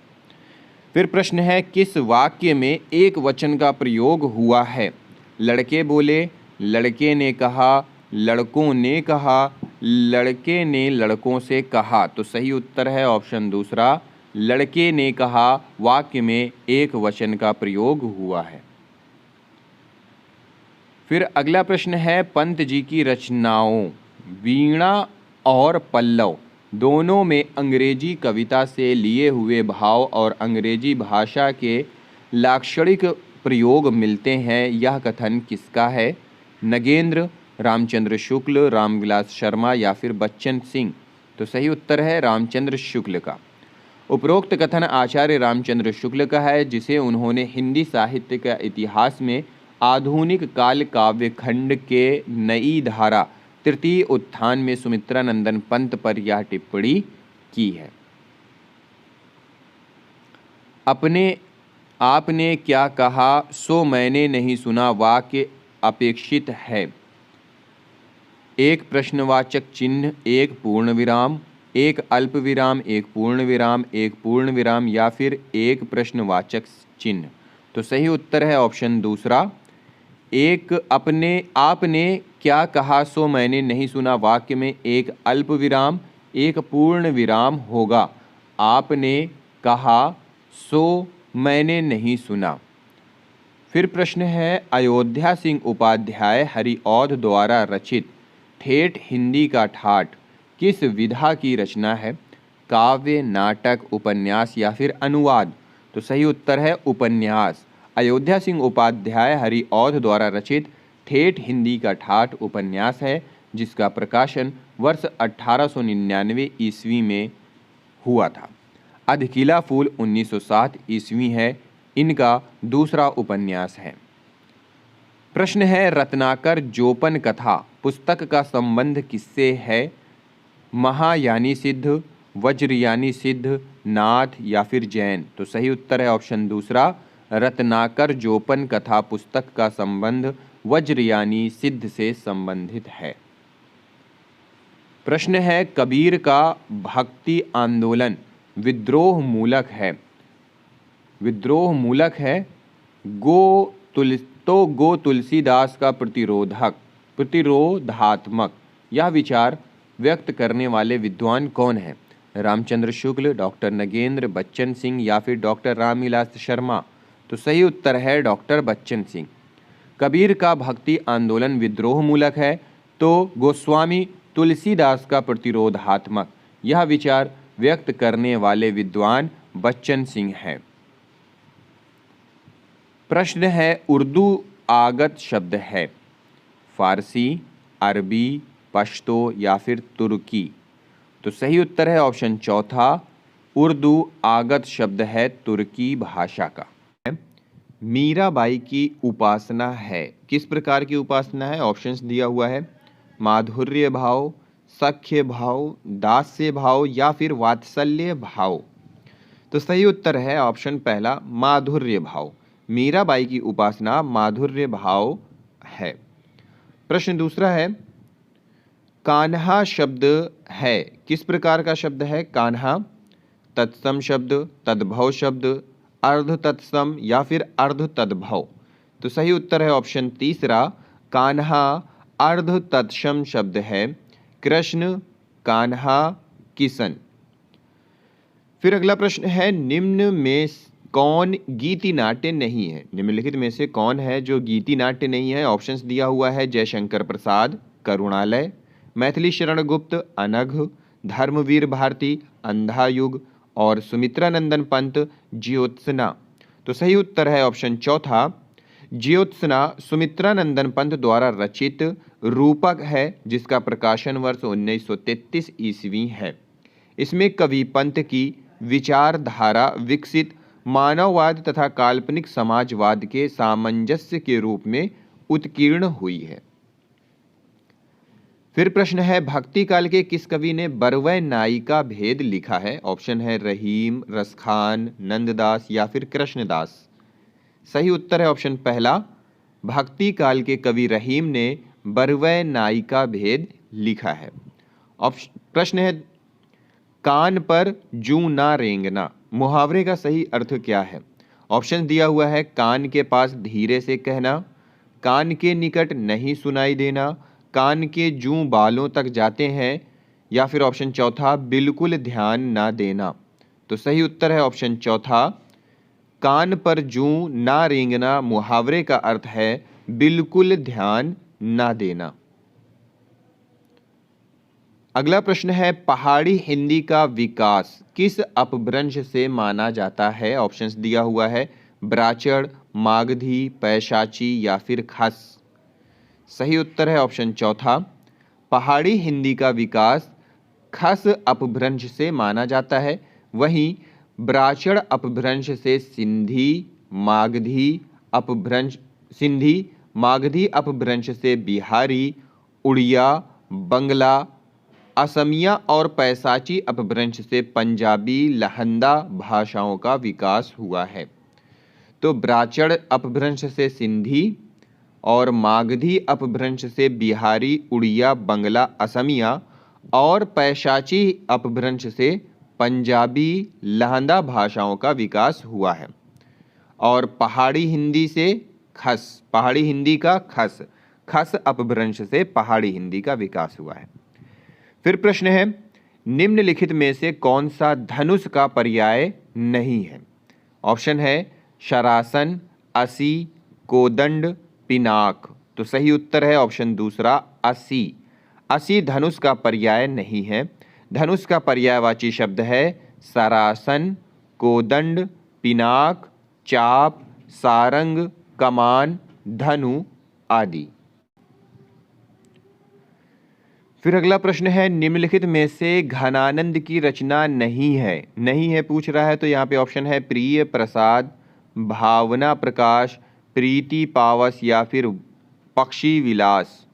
फिर प्रश्न है किस वाक्य में एक वचन का प्रयोग हुआ है? लड़के बोले, लड़के ने कहा, लड़कों ने कहा, लड़के ने लड़कों से कहा। तो सही उत्तर है ऑप्शन दूसरा, लड़के ने कहा वाक्य में एक वचन का प्रयोग हुआ है। फिर अगला प्रश्न है पंत जी की रचनाओं वीणा और पल्लव दोनों में अंग्रेजी कविता से लिए हुए भाव और अंग्रेजी भाषा के लाक्षणिक प्रयोग मिलते हैं। यह कथन किसका है? नगेंद्र, रामचंद्र शुक्ल, रामविलास शर्मा या फिर बच्चन सिंह। तो सही उत्तर है रामचंद्र शुक्ल का। उपरोक्त कथन आचार्य रामचंद्र शुक्ल का है, जिसे उन्होंने हिंदी साहित्य का इतिहास में आधुनिक काल काव्य खंड के नई धारा तृतीय उत्थान में सुमित्रा नंदन पंत पर यह टिप्पणी की है। आपने क्या कहा सो मैंने नहीं सुना वाक्य अपेक्षित है। एक प्रश्नवाचक चिन्ह, एक पूर्ण विराम, एक अल्प विराम, एक पूर्ण विराम, एक पूर्ण विराम या फिर एक प्रश्नवाचक चिन्ह। तो सही उत्तर है ऑप्शन दूसरा, एक आपने क्या कहा सो मैंने नहीं सुना वाक्य में एक अल्प विराम, एक पूर्ण विराम होगा। आपने कहा सो मैंने नहीं सुना। फिर प्रश्न है अयोध्या सिंह उपाध्याय हरिऔध द्वारा रचित ठेठ हिंदी का ठाठ किस विधा की रचना है? काव्य, नाटक, उपन्यास या फिर अनुवाद। तो सही उत्तर है उपन्यास। अयोध्या सिंह उपाध्याय हरिऔध द्वारा रचित ठेठ हिंदी का ठाठ उपन्यास है, जिसका प्रकाशन वर्ष 1899 ईस्वी में हुआ था। अधकिला फूल 1907 ईस्वी है इनका दूसरा उपन्यास है। प्रश्न है रत्नाकर जोपन कथा पुस्तक का संबंध किससे है? महायानी सिद्ध, वज्रयानी सिद्ध, नाथ या फिर जैन? तो सही उत्तर है ऑप्शन दूसरा, रत्नाकर जोपन कथा पुस्तक का संबंध वज्रयानी सिद्ध से संबंधित है। प्रश्न है कबीर का भक्ति आंदोलन विद्रोह मूलक है। विद्रोह मूलक है। गो तुलसीदास का प्रतिरोधात्मक यह विचार व्यक्त करने वाले विद्वान कौन है? रामचंद्र शुक्ल, डॉक्टर नगेंद्र बच्चन सिंह या फिर डॉक्टर रामविलास शर्मा? तो सही उत्तर है डॉक्टर बच्चन सिंह। कबीर का भक्ति आंदोलन विद्रोह मूलक है, तो गोस्वामी तुलसीदास का प्रतिरोधात्मक यह विचार व्यक्त करने वाले विद्वान बच्चन सिंह हैं। प्रश्न है उर्दू आगत शब्द है फारसी, अरबी, पश्तो या फिर तुर्की? तो सही उत्तर है ऑप्शन चौथा, उर्दू आगत शब्द है तुर्की भाषा का। मीराबाई की उपासना है, किस प्रकार की उपासना है? ऑप्शंस दिया हुआ है, माधुर्य भाव, सख्य भाव, दास्य भाव या फिर वात्सल्य भाव? तो सही उत्तर है ऑप्शन पहला, माधुर्य भाव। मीराबाई की उपासना माधुर्य भाव है। प्रश्न दूसरा है कान्हा शब्द है, किस प्रकार का शब्द है कान्हा? तत्सम शब्द, तद्भव शब्द, अर्ध तत्सम या फिर अर्ध तद्भव? तो सही उत्तर है ऑप्शन तीसरा, कान्हा अर्ध तत्सम शब्द है। कृष्ण, कान्हा, किशन। फिर अगला प्रश्न है निम्न में कौन गीति नाट्य नहीं है? निम्नलिखित में से कौन है जो गीति नाट्य नहीं है? ऑप्शंस दिया हुआ है, जयशंकर प्रसाद, करुणालय, मैथिली शरण गुप्त, अनघ, धर्मवीर भारती, अंधा युग और सुमित्रा नंदन पंत, ज्योत्सना? तो सही उत्तर है ऑप्शन चौथा, ज्योत्सना सुमित्रा नंदन पंत द्वारा रचित रूपक है, जिसका प्रकाशन वर्ष 1933 ईस्वी है। इसमें कवि पंत की विचारधारा विकसित मानववाद तथा काल्पनिक समाजवाद के सामंजस्य के रूप में उत्कीर्ण हुई है। फिर प्रश्न है भक्ति काल के किस कवि ने बरवै नाई का भेद लिखा है? ऑप्शन है रहीम, रसखान, नंददास या फिर कृष्णदास? सही उत्तर है ऑप्शन पहला, भक्ति काल के कवि रहीम ने बरवै नाई का भेद लिखा है। प्रश्न है कान पर जूं ना रेंगना मुहावरे का सही अर्थ क्या है? ऑप्शन दिया हुआ है, कान के पास धीरे से कहना, कान के निकट नहीं सुनाई देना, कान के जूं बालों तक जाते हैं या फिर ऑप्शन चौथा, बिल्कुल ध्यान ना देना? तो सही उत्तर है ऑप्शन चौथा, कान पर जूं ना रेंगना मुहावरे का अर्थ है बिल्कुल ध्यान ना देना। अगला प्रश्न है पहाड़ी हिंदी का विकास किस अपभ्रंश से माना जाता है? ऑप्शंस दिया हुआ है, ब्राचड़, मागधी, पैशाची या फिर खस? सही उत्तर है ऑप्शन चौथा, पहाड़ी हिंदी का विकास खस अपभ्रंश से माना जाता है। वहीं ब्राचड़ अपभ्रंश से सिंधी, मागधी अपभ्रंश से बिहारी, उड़िया, बंगला, असमिया और पैसाची अपभ्रंश से पंजाबी लहंदा भाषाओं का विकास हुआ है। तो ब्राचड़ अपभ्रंश से सिंधी और मागधी अपभ्रंश से बिहारी, उड़िया, बंगला, असमिया और पैशाची अपभ्रंश से पंजाबी लहंदा भाषाओं का विकास हुआ है। और पहाड़ी हिंदी से खस, पहाड़ी हिंदी का खस अपभ्रंश से पहाड़ी हिंदी का विकास हुआ है। फिर प्रश्न है निम्नलिखित में से कौन सा धनुष का पर्याय नहीं है? ऑप्शन है शरासन, असी, कोदंड, पिनाक? तो सही उत्तर है ऑप्शन दूसरा, असी। असी धनुष का पर्याय नहीं है। धनुष का पर्यायवाची शब्द है सरासन, कोदंड, पिनाक, चाप, सारंग, कमान, धनु आदि। फिर अगला प्रश्न है निम्नलिखित में से घनानंद की रचना नहीं है पूछ रहा है। तो यहाँ पे ऑप्शन है प्रिय प्रसाद, भावना प्रकाश, प्रीति पावस या फिर पक्षी विलास।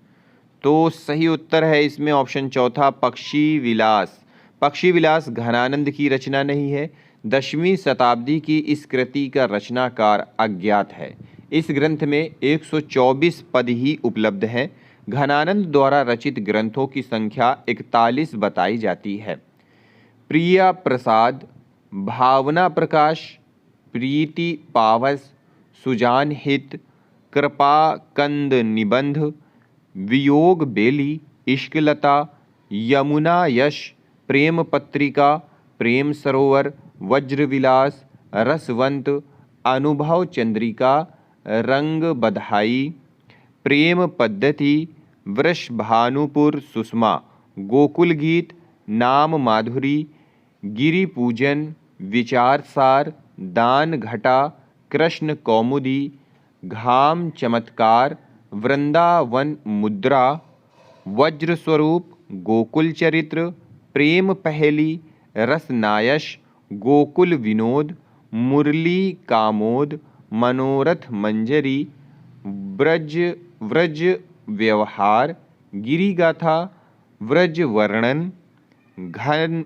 तो सही उत्तर है इसमें ऑप्शन चौथा, पक्षी विलास। पक्षी विलास घनानंद की रचना नहीं है। 10वीं शताब्दी की इस कृति का रचनाकार अज्ञात है। इस ग्रंथ में 124 पद ही उपलब्ध हैं। घनानंद द्वारा रचित ग्रंथों की संख्या 41 बताई जाती है। प्रिया प्रसाद, भावना प्रकाश, प्रीति पावस, सुजान हित, कृपा कंद निबंध, वियोग बेली, इश्कलता, यमुना यश, प्रेम पत्रिका, प्रेम सरोवर, वज्र विलास, रसवंत, अनुभव चंद्रिका, रंग बधाई, प्रेम पद्धति, वृषभानुपुर सुषमा, गोकुल गीत, नाम माधुरी, गिरि पूजन, विचार सार, दान घटा, कृष्ण कौमुदी, घाम चमत्कार, वृंदावन मुद्रा, वज्र स्वरूप, गोकुल चरित्र, प्रेम पहेली, रसनायश, गोकुल विनोद, मुरली कामोद, मनोरथ मंजरी, व्रज व्यवहार, गिरि गाथा, व्रज वर्णन, घन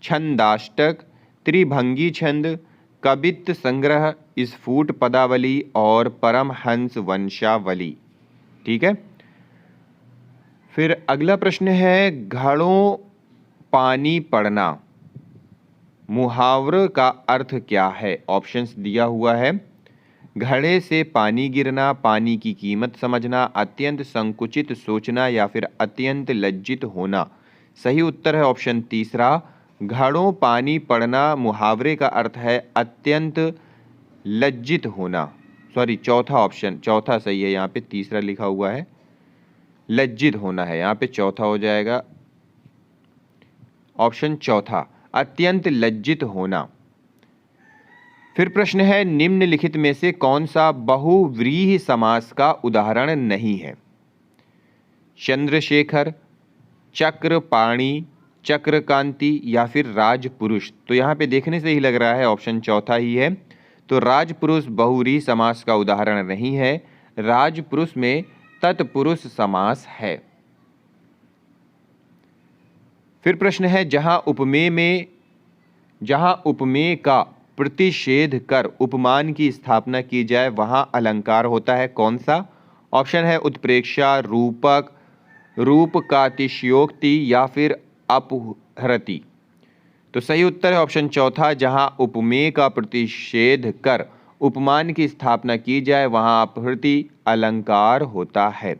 छंदाष्टक, त्रिभंगी छंद, कवित्त संग्रह, स्फुट पदावली और परमहंस वंशावली। ठीक है। फिर अगला प्रश्न है, घड़ों पानी पड़ना मुहावरे का अर्थ क्या है? ऑप्शंस दिया हुआ है। घड़े से पानी गिरना, पानी की कीमत समझना, अत्यंत संकुचित सोचना या फिर अत्यंत लज्जित होना। सही उत्तर है ऑप्शन तीसरा, घड़ों पानी पड़ना मुहावरे का अर्थ है अत्यंत लज्जित होना। सॉरी, चौथा ऑप्शन, चौथा सही है, यहाँ पे तीसरा लिखा हुआ है, लज्जित होना है, यहाँ पे चौथा हो जाएगा, ऑप्शन चौथा, अत्यंत लज्जित होना। फिर प्रश्न है, निम्नलिखित में से कौन सा बहुव्रीहि समास का उदाहरण नहीं है? चंद्रशेखर, चक्रपाणी, चक्रकांति या फिर राजपुरुष। तो यहाँ पे देखने से ही लग रहा है ऑप्शन चौथा ही है। तो राजपुरुष बहुव्रीहि समास का उदाहरण नहीं है। राजपुरुष में तत्पुरुष समास है। फिर प्रश्न है, जहां उपमेय का प्रतिषेध कर उपमान की स्थापना की जाए वहां अलंकार होता है, कौन सा? ऑप्शन है उत्प्रेक्षा, रूपक, रूप का अतिशयोक्ति या फिर अपहृति। तो सही उत्तर है ऑप्शन चौथा, जहां उपमेय का प्रतिषेध कर उपमान की स्थापना की जाए वहां अपहृति अलंकार होता है।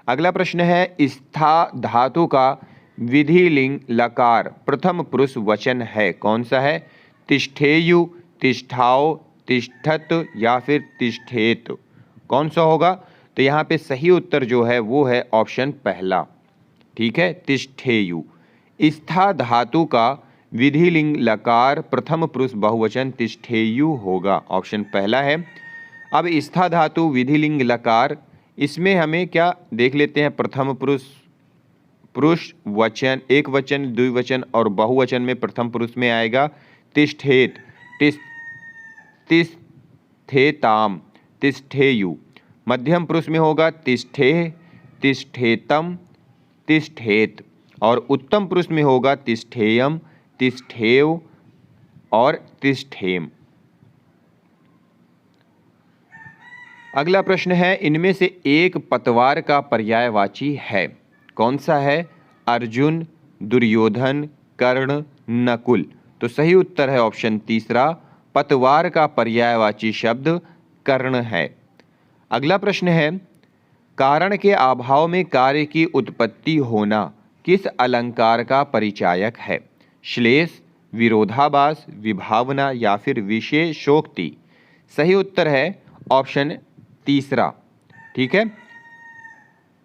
अगला प्रश्न है, स्था धातु का विधिलिंग लकार प्रथम पुरुष वचन है, कौन सा है? तिष्ठेयु, तिष्ठाओ, तिष्ठत या फिर तिष्ठेत, कौन सा होगा? तो यहाँ पे सही उत्तर जो है वो है ऑप्शन पहला। ठीक है, तिष्ठेयु। स्था धातु का विधिलिंग लकार प्रथम पुरुष बहुवचन तिष्ठेयु होगा, ऑप्शन पहला है। अब स्था धातु विधिलिंग लकार, इसमें हमें क्या देख लेते हैं? प्रथम पुरुष वचन, एक वचन, द्विवचन और बहुवचन में प्रथम पुरुष में आएगा तिष्ठेत, तिष्ठेताम, तिष्ठेयु। मध्यम पुरुष में होगा तिष्ठे, तिष्ठेतम, तिष्ठेत और उत्तम पुरुष में होगा तिष्ठेयम, तिष्ठेव और तिष्ठेम। अगला प्रश्न है, इनमें से एक पतवार का पर्यायवाची है, कौन सा है? अर्जुन, दुर्योधन, कर्ण, नकुल। तो सही उत्तर है ऑप्शन तीसरा, पतवार का पर्यायवाची शब्द कर्ण है। अगला प्रश्न है, कारण के अभाव में कार्य की उत्पत्ति होना किस अलंकार का परिचायक है? श्लेष, विरोधाभास, विभावना या फिर विशेषोक्ति। सही उत्तर है ऑप्शन तीसरा। ठीक है,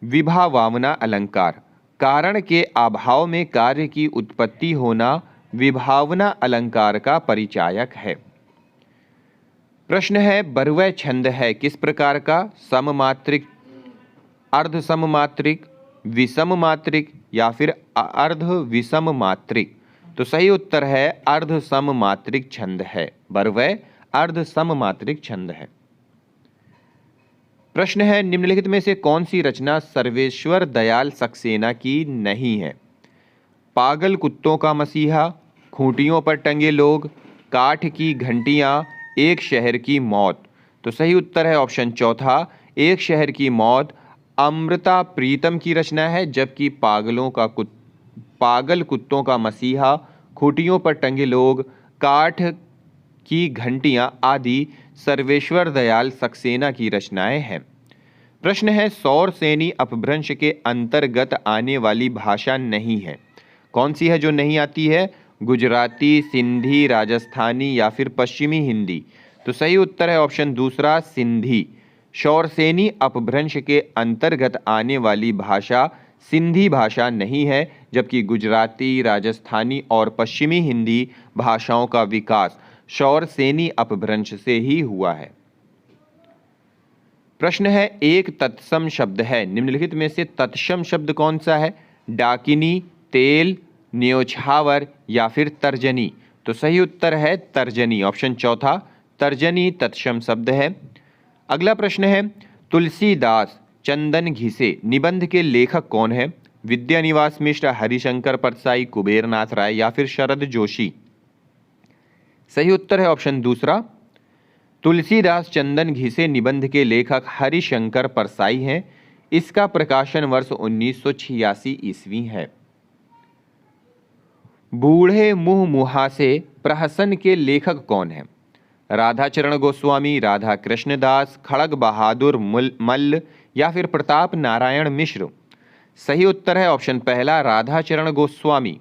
विभावावना अलंकार, कारण के अभाव में कार्य की उत्पत्ति होना विभावना अलंकार का परिचायक है। प्रश्न है, बर्वय छंद है किस प्रकार का? सममात्रिक, अर्ध सममात्रिक, विषम मात्रिक या फिर अर्ध विषम मात्रिक। तो सही उत्तर है अर्ध सममात्रिक छंद है। बर्वय अर्ध सममात्रिक छंद है। प्रश्न है, निम्नलिखित में से कौन सी रचना सर्वेश्वर दयाल सक्सेना की नहीं है? पागल कुत्तों का मसीहा, खूंटियों पर टंगे लोग, काठ की घंटियां, एक शहर की मौत। तो सही उत्तर है ऑप्शन चौथा, एक शहर की मौत। अमृता प्रीतम की रचना है, जबकि पागल कुत्तों का मसीहा, खूंटियों पर टंगे लोग, काठ की घंटियां आदि सर्वेश्वर दयाल सक्सेना की रचनाएं हैं। प्रश्न है, सौर सेनी अपभ्रंश के अंतर्गत आने वाली भाषा नहीं है। कौन सी है जो नहीं आती है? गुजराती, सिंधी, राजस्थानी या फिर पश्चिमी हिंदी। तो सही उत्तर है ऑप्शन दूसरा, सिंधी। शौरसेनी अपभ्रंश के अंतर्गत आने वाली भाषा सिंधी भाषा नहीं है, जबकि गुजराती, राजस्थानी और पश्चिमी हिंदी भाषाओं का विकास शौरसेनी अपभ्रंश से ही हुआ है। प्रश्न है, एक तत्सम शब्द है, निम्नलिखित में से तत्सम शब्द कौन सा है? डाकिनी, तेल, न्योछावर या फिर तर्जनी। तो सही उत्तर है तर्जनी, ऑप्शन चौथा, तर्जनी तत्सम शब्द है। अगला प्रश्न है, तुलसीदास चंदन घिसे निबंध के लेखक कौन है? विद्यानिवास मिश्र, हरिशंकर परसाई, कुबेरनाथ राय या फिर शरद जोशी। सही उत्तर है ऑप्शन दूसरा, तुलसीदास चंदन घिसे निबंध के लेखक हरिशंकर परसाई हैं। इसका प्रकाशन वर्ष 1986 ईस्वी है। बूढ़े मुंह मुहासे प्रहसन के लेखक कौन हैं? राधाचरण गोस्वामी, राधा कृष्णदास, खड़ग बहादुर मल्ल या फिर प्रताप नारायण मिश्र। सही उत्तर है ऑप्शन पहला, राधाचरण गोस्वामी।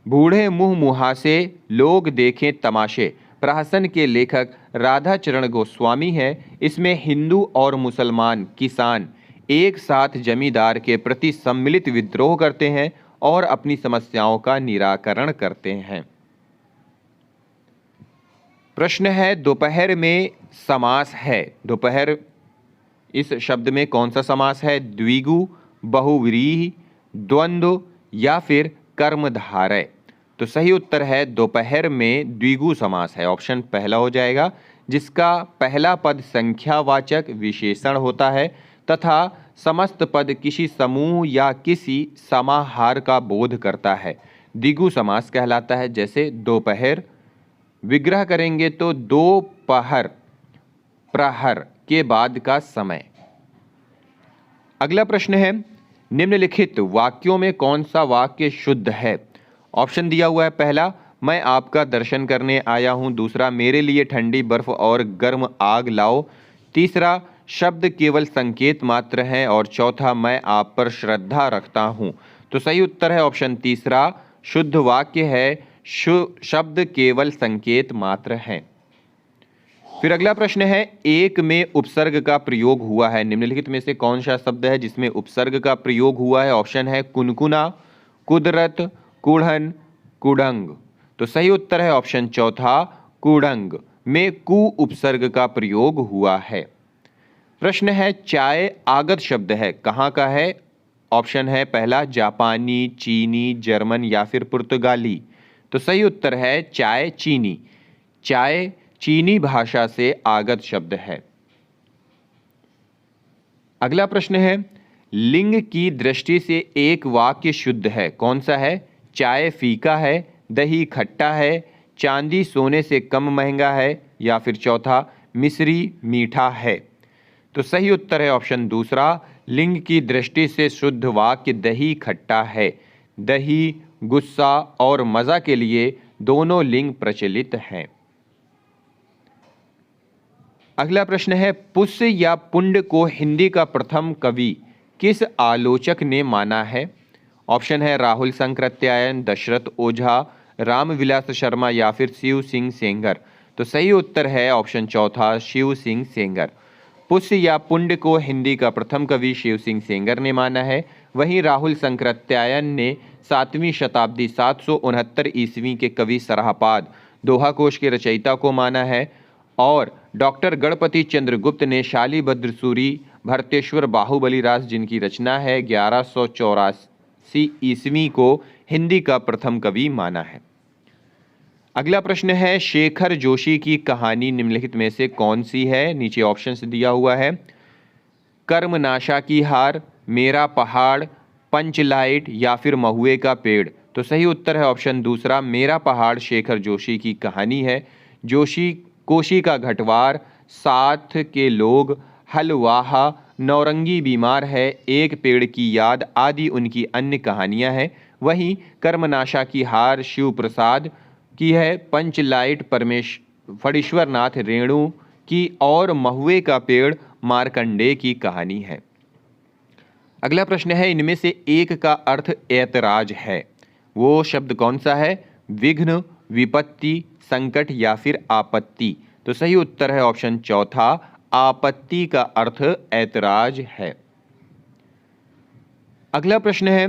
बूढ़े मुंह मुहासे लोग देखें तमाशे प्रहसन के लेखक राधाचरण गोस्वामी हैं। इसमें हिंदू और मुसलमान किसान एक साथ जमींदार के प्रति सम्मिलित विद्रोह करते हैं और अपनी समस्याओं का निराकरण करते हैं। प्रश्न है, दोपहर में समास है, दोपहर इस शब्द में कौन सा समास है? द्विगु, बहुव्रीहि, द्वंद्व या फिर कर्मधारय। तो सही उत्तर है दोपहर में द्विगु समास है, ऑप्शन पहला हो जाएगा, जिसका पहला पद संख्यावाचक विशेषण होता है तथा समस्त पद किसी समूह या किसी समाहार का बोध करता है। द्विगु समास कहलाता है। जैसे दोपहर, विग्रह करेंगे तो दोपहर, प्रहर के बाद का समय। अगला प्रश्न है, निम्नलिखित वाक्यों में कौन सा वाक्य शुद्ध है? ऑप्शन दिया हुआ है, पहला, मैं आपका दर्शन करने आया हूं, दूसरा, मेरे लिए ठंडी बर्फ और गर्म आग लाओ, तीसरा, शब्द केवल संकेत मात्र हैं, और चौथा, मैं आप पर श्रद्धा रखता हूं। तो सही उत्तर है ऑप्शन तीसरा, शुद्ध वाक्य है शब्द केवल संकेत मात्र हैं। फिर अगला प्रश्न है, एक में उपसर्ग का प्रयोग हुआ है, निम्नलिखित में से कौन सा शब्द है जिसमें उपसर्ग का प्रयोग हुआ है? ऑप्शन है कुनकुना, कुदरत, कुढ़न, कुडंग। तो सही उत्तर है ऑप्शन चौथा, कुडंग में कु उपसर्ग का प्रयोग हुआ है। प्रश्न है, चाय आगत शब्द है, कहाँ का है? ऑप्शन है पहला, जापानी, चीनी, जर्मन या फिर पुर्तगाली। तो सही उत्तर है चाय चीनी, चाय चीनी भाषा से आगत शब्द है। अगला प्रश्न है, लिंग की दृष्टि से एक वाक्य शुद्ध है, कौन सा है? चाय फीका है, दही खट्टा है, चांदी सोने से कम महंगा है, या फिर चौथा, मिश्री मीठा है। तो सही उत्तर है ऑप्शन दूसरा, लिंग की दृष्टि से शुद्ध वाक्य दही खट्टा है। दही, गुस्सा और मजा के लिए दोनों लिंग प्रचलित हैं। अगला प्रश्न है, पुष्य या पुंड को हिंदी का प्रथम कवि किस आलोचक ने माना है? ऑप्शन है राहुल शंकराचार्य, दशरथ ओझा, रामविलास शर्मा या फिर शिव सिंह सेंगर। तो सही उत्तर है ऑप्शन चौथा, शिव सिंह सेंगर। पुष्य या पुंड को हिंदी का प्रथम कवि शिव सिंह सेंगर ने माना है। वहीं राहुल शंकराचार्य ने 7वीं शताब्दी 769 ईस्वी के कवि सरहपाद दोहा कोश के रचयिता को माना है, और डॉक्टर गणपति चंद्रगुप्त ने शालिभद्र सूरी, भरतेश्वर बाहुबली रास जिनकी रचना है 1184 ईस्वी को हिंदी का प्रथम कवि माना है। अगला प्रश्न है, शेखर जोशी की कहानी निम्नलिखित में से कौन सी है? नीचे ऑप्शंस दिया हुआ है। कर्मनाशा की हार, मेरा पहाड़, पंचलाइट या फिर महुए का पेड़। तो सही उत्तर है ऑप्शन दूसरा, मेरा पहाड़ शेखर जोशी की कहानी है। जोशी कोशी का घटवार, साथ के लोग, हलवाहा, नौरंगी बीमार है, एक पेड़ की याद आदि उनकी अन्य कहानियां हैं। वहीं कर्मनाशा की हार शिव प्रसाद की है, पंचलाइट फणीश्वर नाथ रेणु की और महुए का पेड़ मार्कंडेय की कहानी है। अगला प्रश्न है, इनमें से एक का अर्थ ऐतराज है, वो शब्द कौन सा है? विघ्न, विपत्ति, संकट या फिर आपत्ति। तो सही उत्तर है ऑप्शन चौथा, आपत्ति का अर्थ ऐतराज है। अगला प्रश्न है,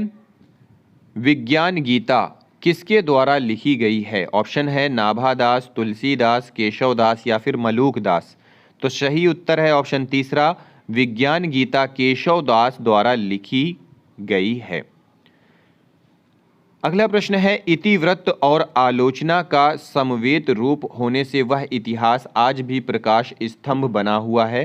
विज्ञान गीता किसके द्वारा लिखी गई है? ऑप्शन है नाभादास, तुलसीदास, केशवदास या फिर मलूकदास। तो सही उत्तर है ऑप्शन तीसरा, विज्ञान गीता केशवदास द्वारा लिखी गई है। अगला प्रश्न है, इतिवृत्त और आलोचना का समवेत रूप होने से वह इतिहास आज भी प्रकाश स्तंभ बना हुआ है।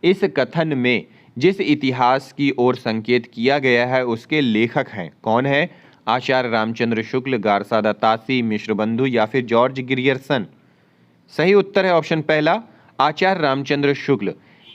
इस कथन में जिस इतिहास की ओर संकेत किया गया है उसके लेखक हैं, कौन है? आचार्य रामचंद्र शुक्ल, गारसा दत्तासी, मिश्रबंधु या फिर जॉर्ज ग्रियर्सन। सही उत्तर है ऑप्शन पहला, आचार्य रामचंद्र शुक्ल।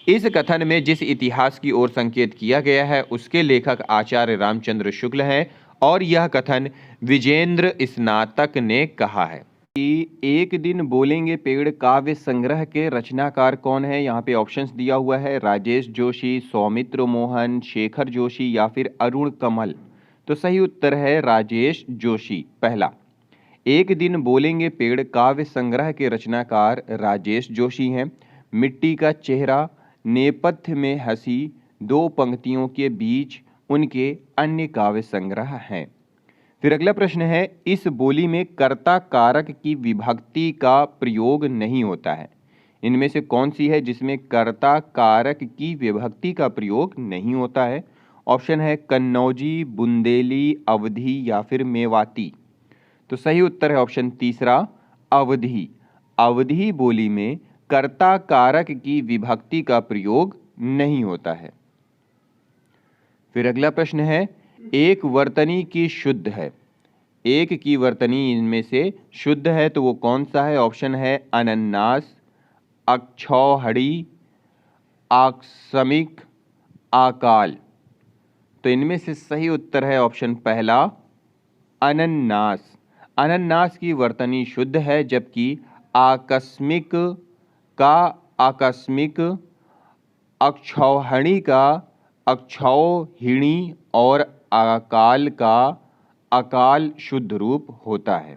इस कथन में जिस इतिहास की ओर संकेत किया गया है उसके लेखक आचार्य रामचंद्र शुक्ल हैं और यह कथन विजेंद्र स्नातक ने कहा है। कि एक दिन बोलेंगे पेड़ काव्य संग्रह के रचनाकार कौन है? यहाँ पे ऑप्शंस दिया हुआ है, राजेश जोशी, सौमित्र मोहन, शेखर जोशी या फिर अरुण कमल। तो सही उत्तर है राजेश जोशी पहला। एक दिन बोलेंगे पेड़ काव्य संग्रह के रचनाकार राजेश जोशी हैं। मिट्टी का चेहरा, नेपथ्य में हंसी, दो पंक्तियों के बीच उनके अन्य काव्य संग्रह हैं। फिर अगला प्रश्न है, इस बोली में कर्ता कारक की विभक्ति का प्रयोग नहीं होता है। इनमें से कौन सी है जिसमें कर्ता कारक की विभक्ति का प्रयोग नहीं होता है? ऑप्शन है कन्नौजी, बुंदेली, अवधी या फिर मेवाती। तो सही उत्तर है ऑप्शन तीसरा, अवधी। अवधी बोली में कर्ता कारक की विभक्ति का प्रयोग नहीं होता है। फिर अगला प्रश्न है, एक वर्तनी की शुद्ध है, एक की वर्तनी इनमें से शुद्ध है तो वो कौन सा है? ऑप्शन है अनन्नास, अक्षौहिणी, आकस्मिक, आकाल। तो इनमें से सही उत्तर है ऑप्शन पहला, अनन्नास। अनन्नास की वर्तनी शुद्ध है जबकि आकस्मिक का आकस्मिक, अक्षौहिणी का अक्षौहिणी और अकाल का अकाल शुद्ध रूप होता है।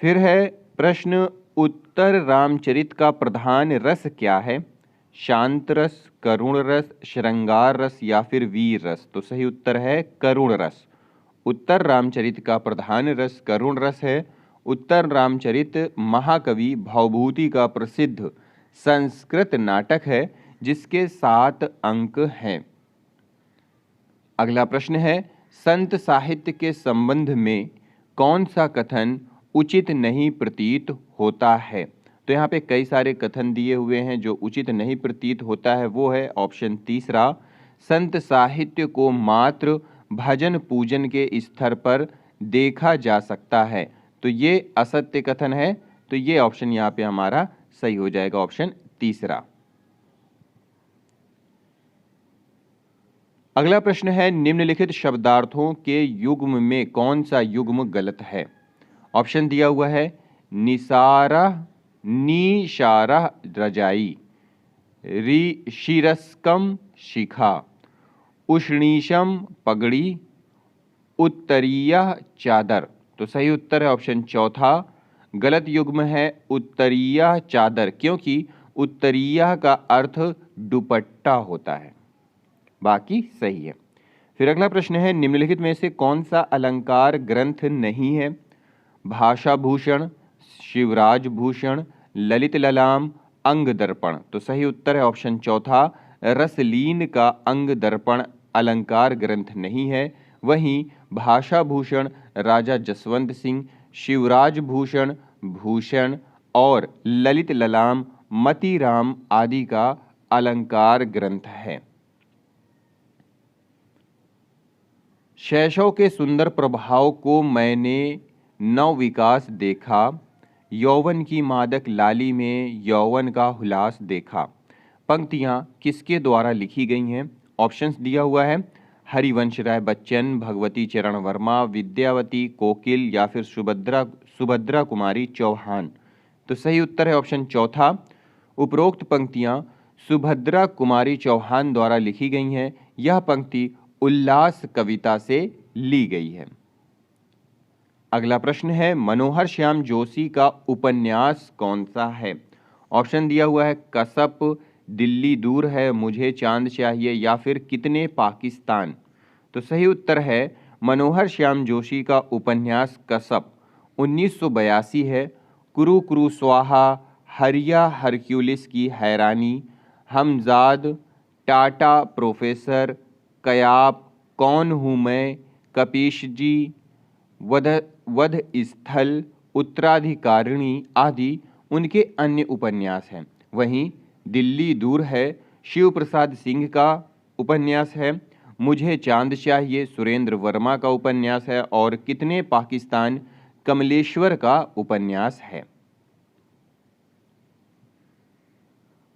फिर है प्रश्न, उत्तर रामचरित का प्रधान रस क्या है? शांत रस, करुण रस, श्रृंगार रस या फिर वीर रस। तो सही उत्तर है करुण रस। उत्तर रामचरित का प्रधान रस करुण रस है। उत्तर रामचरित महाकवि भवभूति का प्रसिद्ध संस्कृत नाटक है जिसके 7 अंक हैं। अगला प्रश्न है, संत साहित्य के संबंध में कौन सा कथन उचित नहीं प्रतीत होता है? तो यहाँ पे कई सारे कथन दिए हुए हैं, जो उचित नहीं प्रतीत होता है वो है ऑप्शन तीसरा, संत साहित्य को मात्र भजन पूजन के स्तर पर देखा जा सकता है। तो ये असत्य कथन है, तो ये ऑप्शन यहाँ पे हमारा सही हो जाएगा, ऑप्शन तीसरा। अगला प्रश्न है, निम्नलिखित शब्दार्थों के युग्म में कौन सा युग्म गलत है? ऑप्शन दिया हुआ है, निसारह, निशारह रजाई, शीरस्कम शिखा, उष्णीशम पगड़ी, उत्तरीय चादर। तो सही उत्तर है ऑप्शन चौथा, गलत युग्म है उत्तरीय चादर, क्योंकि उत्तरीय का अर्थ दुपट्टा होता है, बाकी सही है। फिर अगला प्रश्न है, निम्नलिखित में से कौन सा अलंकार ग्रंथ नहीं है? भाषा भूषण, शिवराज भूषण, ललित ललाम, अंग दर्पण। तो सही उत्तर है ऑप्शन चौथा, रसलीन का अंग दर्पण अलंकार ग्रंथ नहीं है। वहीं भाषा भूषण राजा जसवंत सिंह, शिवराज भूषण भूषण और ललित ललाम मतीराम आदि का अलंकार ग्रंथ है। शैशव के सुंदर प्रभाव को मैंने नव विकास देखा, यौवन की मादक लाली में यौवन का हुलास देखा। पंक्तियां किसके द्वारा लिखी गई हैं? ऑप्शंस दिया हुआ है हरिवंश राय बच्चन, भगवती चरण वर्मा, विद्यावती कोकिल या फिर सुभद्रा कुमारी चौहान। तो सही उत्तर है ऑप्शन चौथा। उपरोक्त पंक्तियां सुभद्रा कुमारी चौहान द्वारा लिखी गई हैं। यह पंक्ति उल्लास कविता से ली गई है। अगला प्रश्न है मनोहर श्याम जोशी का उपन्यास कौन सा है? ऑप्शन दिया हुआ है कसब, दिल्ली दूर है, मुझे चांद चाहिए या फिर कितने पाकिस्तान। तो सही उत्तर है मनोहर श्याम जोशी का उपन्यास कसब 1982 है। कुरु कुरु स्वाहा, हरिया हरक्यूलिस की हैरानी, हमजाद, टाटा प्रोफेसर, कयाप, कौन हूँ मैं, कपीश जी, वध स्थल, उत्तराधिकारिणी आदि उनके अन्य उपन्यास हैं। वहीं दिल्ली दूर है शिव प्रसाद सिंह का उपन्यास है, मुझे चांद चाहिए सुरेंद्र वर्मा का उपन्यास है और कितने पाकिस्तान कमलेश्वर का उपन्यास है।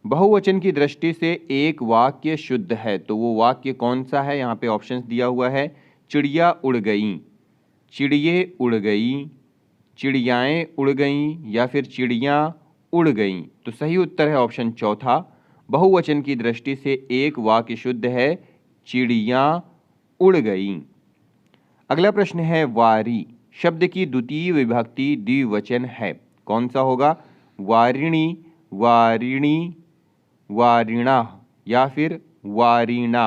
बहुवचन की दृष्टि से एक वाक्य शुद्ध है तो वो वाक्य कौन सा है? यहाँ पे ऑप्शंस दिया हुआ है चिड़िया उड़ गई, चिड़िये उड़ गई, चिड़ियाएं उड़ गईं या फिर चिड़ियां उड़ गईं। तो सही उत्तर है ऑप्शन चौथा। बहुवचन की दृष्टि से एक वाक्य शुद्ध है चिड़ियां उड़ गईं। अगला प्रश्न है वारी शब्द की द्वितीय विभक्ति द्विवचन है, कौन सा होगा? वारिणी, वारिणी, वारिणा या फिर वारिणा।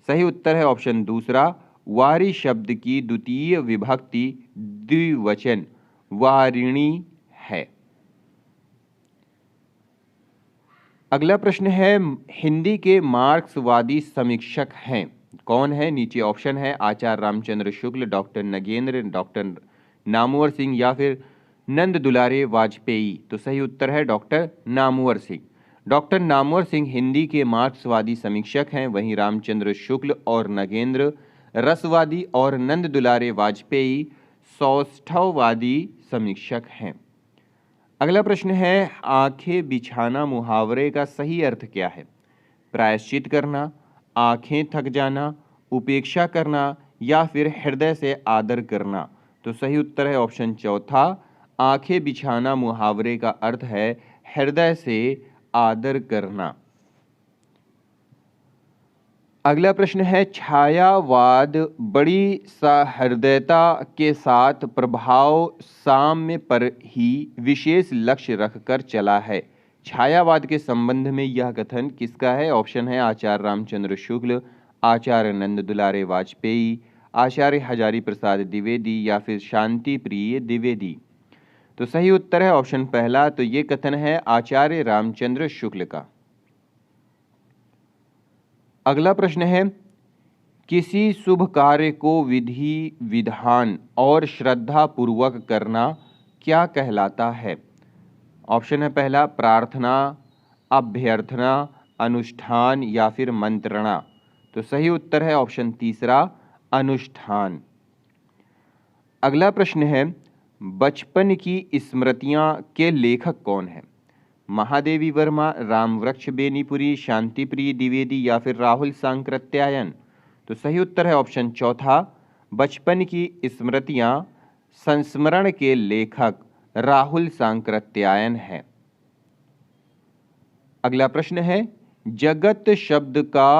सही उत्तर है ऑप्शन दूसरा। वारी शब्द की द्वितीय विभक्ति द्विवचन वारिणी है। अगला प्रश्न है हिंदी के मार्क्सवादी समीक्षक हैं, कौन है? नीचे ऑप्शन है आचार्य रामचंद्र शुक्ल, डॉक्टर नगेंद्र, डॉक्टर नामवर सिंह या फिर नंद दुलारे वाजपेयी। तो सही उत्तर है डॉक्टर नामवर सिंह। डॉक्टर नामवर सिंह हिंदी के मार्क्सवादी समीक्षक हैं। वहीं रामचंद्र शुक्ल और नगेंद्र रसवादी और नंद दुलारे वाजपेयी सौष्ठववादी समीक्षक हैं। अगला प्रश्न है आंखें बिछाना मुहावरे का सही अर्थ क्या है? प्रायश्चित करना, आंखें थक जाना, उपेक्षा करना या फिर हृदय से आदर करना। तो सही उत्तर है ऑप्शन चौथा। आंखें बिछाना मुहावरे का अर्थ है हृदय से आदर करना। अगला प्रश्न है छायावाद बड़ी सहृदयता के साथ प्रभाव साम्य पर ही विशेष लक्ष्य रखकर चला है। छायावाद के संबंध में यह कथन किसका है? ऑप्शन है आचार्य रामचंद्र शुक्ल, आचार्य नंद दुलारे वाजपेयी, आचार्य हजारी प्रसाद द्विवेदी या फिर शांति प्रिय द्विवेदी। तो सही उत्तर है ऑप्शन पहला। तो ये कथन है आचार्य रामचंद्र शुक्ल का। अगला प्रश्न है किसी शुभ कार्य को विधि विधान और श्रद्धा पूर्वक करना क्या कहलाता है? ऑप्शन है पहला प्रार्थना, अभ्यर्थना, अनुष्ठान या फिर मंत्रणा। तो सही उत्तर है ऑप्शन तीसरा अनुष्ठान। अगला प्रश्न है बचपन की स्मृतियां के लेखक कौन है? महादेवी वर्मा, रामवृक्ष बेनीपुरी, शांतिप्रिय द्विवेदी या फिर राहुल सांकृत्यायन। तो सही उत्तर है ऑप्शन चौथा बचपन की स्मृतियां संस्मरण के लेखक राहुल सांकृत्यायन है। अगला प्रश्न है जगत शब्द का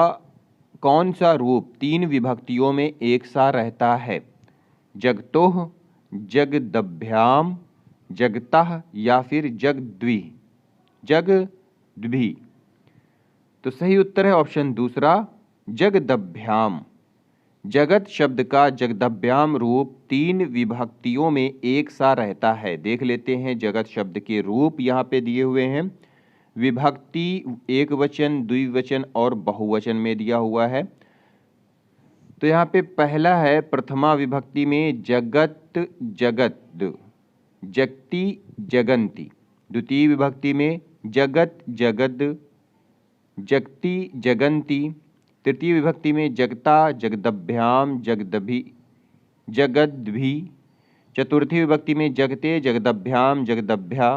कौन सा रूप तीन विभक्तियों में एक सा रहता है? जगतोह, जगदभ्याम, जगतः या फिर जगद्वि, जगद्वि। तो सही उत्तर है ऑप्शन दूसरा जगदभ्याम। जगत शब्द का जगदभ्याम रूप तीन विभक्तियों में एक सा रहता है। देख लेते हैं जगत शब्द के रूप यहाँ पे दिए हुए हैं। विभक्ति एक वचन, द्विवचन और बहुवचन में दिया हुआ है। तो यहाँ पे पहला है प्रथमा विभक्ति में जगत, जगत, जगति, जगंती। द्वितीय विभक्ति में जगत, जगद, जगती जगंती। तृतीय विभक्ति में जगता, जगदभ्याम, जगदभि, जगद्भि। चतुर्थी विभक्ति में जगते, जगदभ्याम, जगदभ्या।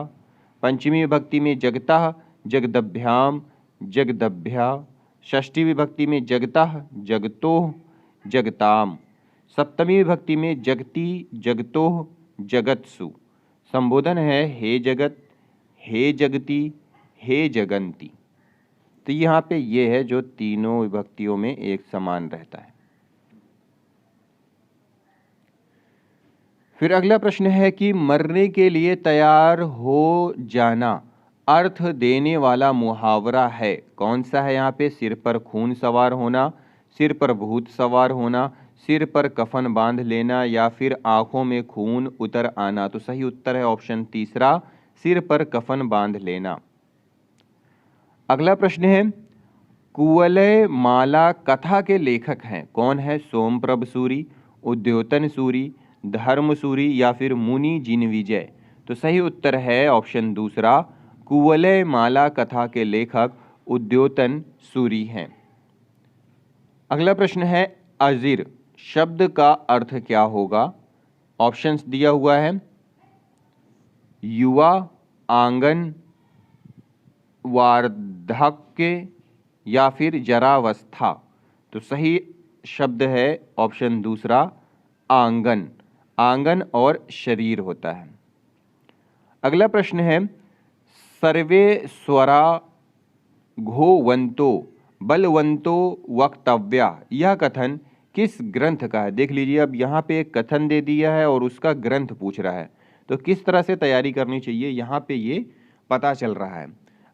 पंचमी विभक्ति में जगता, जगदभ्याम, जगदभ्या। षष्ठी विभक्ति में जगतः, जगतोः, जगताम। सप्तमी विभक्ति में जगती, जगतोः, जगत्सु। संबोधन है हे जगत, हे जगती, हे जगंती। तो यहाँ पे ये है जो तीनों विभक्तियों में एक समान रहता है। फिर अगला प्रश्न है कि मरने के लिए तैयार हो जाना अर्थ देने वाला मुहावरा है, कौन सा है यहाँ पे? सिर पर खून सवार होना, सिर पर भूत सवार होना, सिर पर कफन बांध लेना, या फिर आंखों में खून उतर आना। तो सही उत्तर है ऑप्शन तीसरा, सिर पर कफन बांध लेना। अगला प्रश्न है कुवलय माला कथा के लेखक हैं, कौन है? सोमप्रभ सूरी, उद्योतन सूरी, धर्म सूरी, या फिर मुनि जिनविजय। तो सही उत्तर है ऑप्शन दूसरा, कुवलय माला कथा के लेखक उद्योतन सूरी हैं। अगला प्रश्न है अजीर शब्द का अर्थ क्या होगा? ऑप्शंस दिया हुआ है युवा, आंगन, वार्धक्य, या फिर जरावस्था। तो सही शब्द है ऑप्शन दूसरा, आंगन। आंगन और शरीर होता है। अगला प्रश्न है सर्वे स्वरा घोवंतो बलवंतो वक्तव्या, यह कथन किस ग्रंथ का है? देख लीजिए, अब यहाँ पे एक कथन दे दिया है और उसका ग्रंथ पूछ रहा है, तो किस तरह से तैयारी करनी चाहिए यहाँ पे ये पता चल रहा है।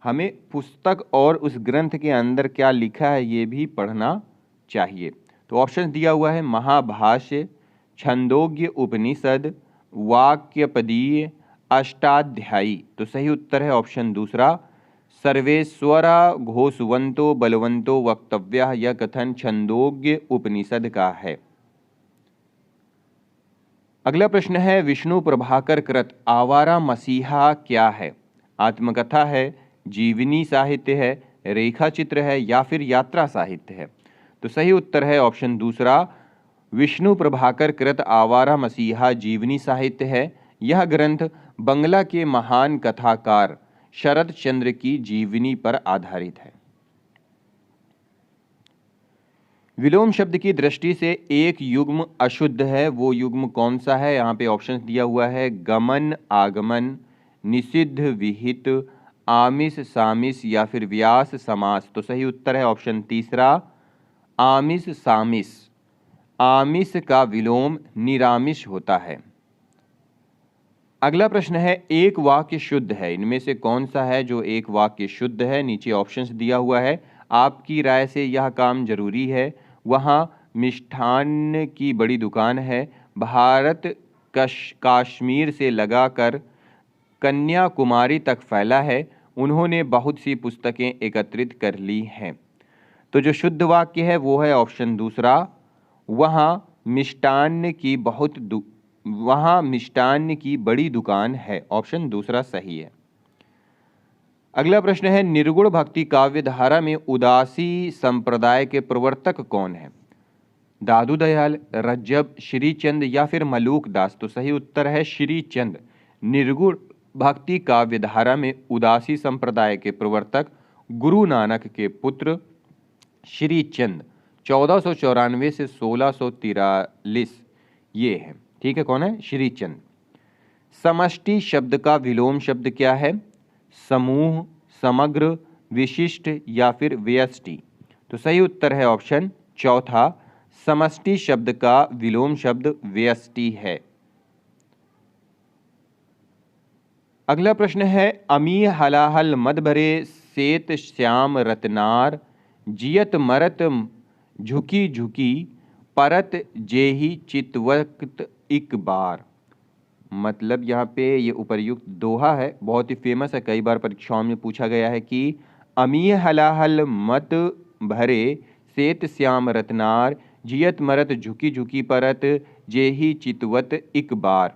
हमें पुस्तक और उस ग्रंथ के अंदर क्या लिखा है ये भी पढ़ना चाहिए। तो ऑप्शन दिया हुआ है महाभाष्य, छंदोग्य उपनिषद, वाक्यपदीय, अष्टाध्यायी। तो सही उत्तर है ऑप्शन दूसरा, सर्वेश्वरा घोषवंतो बलवंतो वक्तव्या। यह कथन छंदोग्य उपनिषद का है। अगला प्रश्न है विष्णु प्रभाकर कृत आवारा मसीहा क्या है? आत्मकथा है, जीवनी साहित्य है, रेखा चित्र है, या फिर यात्रा साहित्य है। तो सही उत्तर है ऑप्शन दूसरा, विष्णु प्रभाकर कृत आवारा मसीहा जीवनी साहित्य है। यह ग्रंथ बंगला के महान कथाकार शरद चंद्र की जीवनी पर आधारित है। विलोम शब्द की दृष्टि से एक युग्म अशुद्ध है, वो युग्म कौन सा है? यहाँ पे ऑप्शन दिया हुआ है गमन, आगमन, निषिद्ध, विहित, आमिष, सामिष, या फिर व्यास, समास। तो सही उत्तर है ऑप्शन तीसरा, आमिष, सामिष। आमिष का विलोम निरामिष होता है। अगला प्रश्न है एक वाक्य शुद्ध है, इनमें से कौन सा है जो एक वाक्य शुद्ध है? नीचे ऑप्शंस दिया हुआ है, आपकी राय से यह काम जरूरी है, वहाँ मिष्ठान्न की बड़ी दुकान है, भारत कश्मीर से लगाकर कन्याकुमारी तक फैला है, उन्होंने बहुत सी पुस्तकें एकत्रित कर ली हैं। तो जो शुद्ध वाक्य है वो है ऑप्शन दूसरा, वहाँ मिष्टान्न की बड़ी दुकान है। ऑप्शन दूसरा सही है। अगला प्रश्न है निर्गुण भक्ति काव्य धारा में उदासी संप्रदाय के प्रवर्तक कौन है? दादू दयाल, रज्जब, श्रीचंद, या फिर मलूक दास। तो सही उत्तर है श्रीचंद। निर्गुण भक्ति काव्य धारा में उदासी संप्रदाय के प्रवर्तक गुरु नानक के पुत्र श्रीचंद 1494 से 1643 ये है। ठीक है, कौन है? श्रीचंद। समष्टि शब्द का विलोम शब्द क्या है? समूह, समग्र, विशिष्ट, या फिर व्यष्टि। तो सही उत्तर है ऑप्शन चौथा, समष्टि शब्द का विलोम शब्द व्यष्टि है। अगला प्रश्न है अमी हलाहल मद भरे सेत श्याम रतनार, जियत मरत झुकी झुकी, परत जेही चितवक्त इक बार। मतलब यहाँ पे ये उपर्युक्त दोहा है, बहुत ही फेमस है, कई बार परीक्षाओं में पूछा गया है कि अमी हलाहल मत भरे सेत श्याम रतनार, जियत मरत झुकी झुकी, परत जेही चितवत इक बार।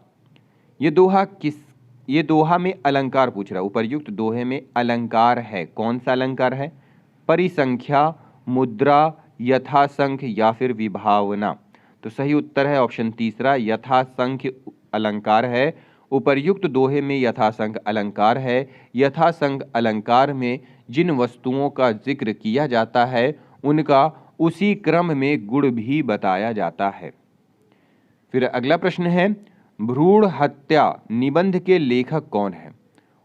ये दोहा में अलंकार पूछ रहा है, उपर्युक्त दोहे में अलंकार है, कौन सा अलंकार है? परिसंख्या, मुद्रा, यथासंख्य या फिर विभावना। तो सही उत्तर है ऑप्शन तीसरा, यथासंख्य अलंकार है। उपर्युक्त दोहे में यथासंख्य अलंकार है। यथासंख्य अलंकार में जिन वस्तुओं का जिक्र किया जाता है उनका उसी क्रम में गुण भी बताया जाता है। फिर अगला प्रश्न है, भ्रूण हत्या निबंध के लेखक कौन है?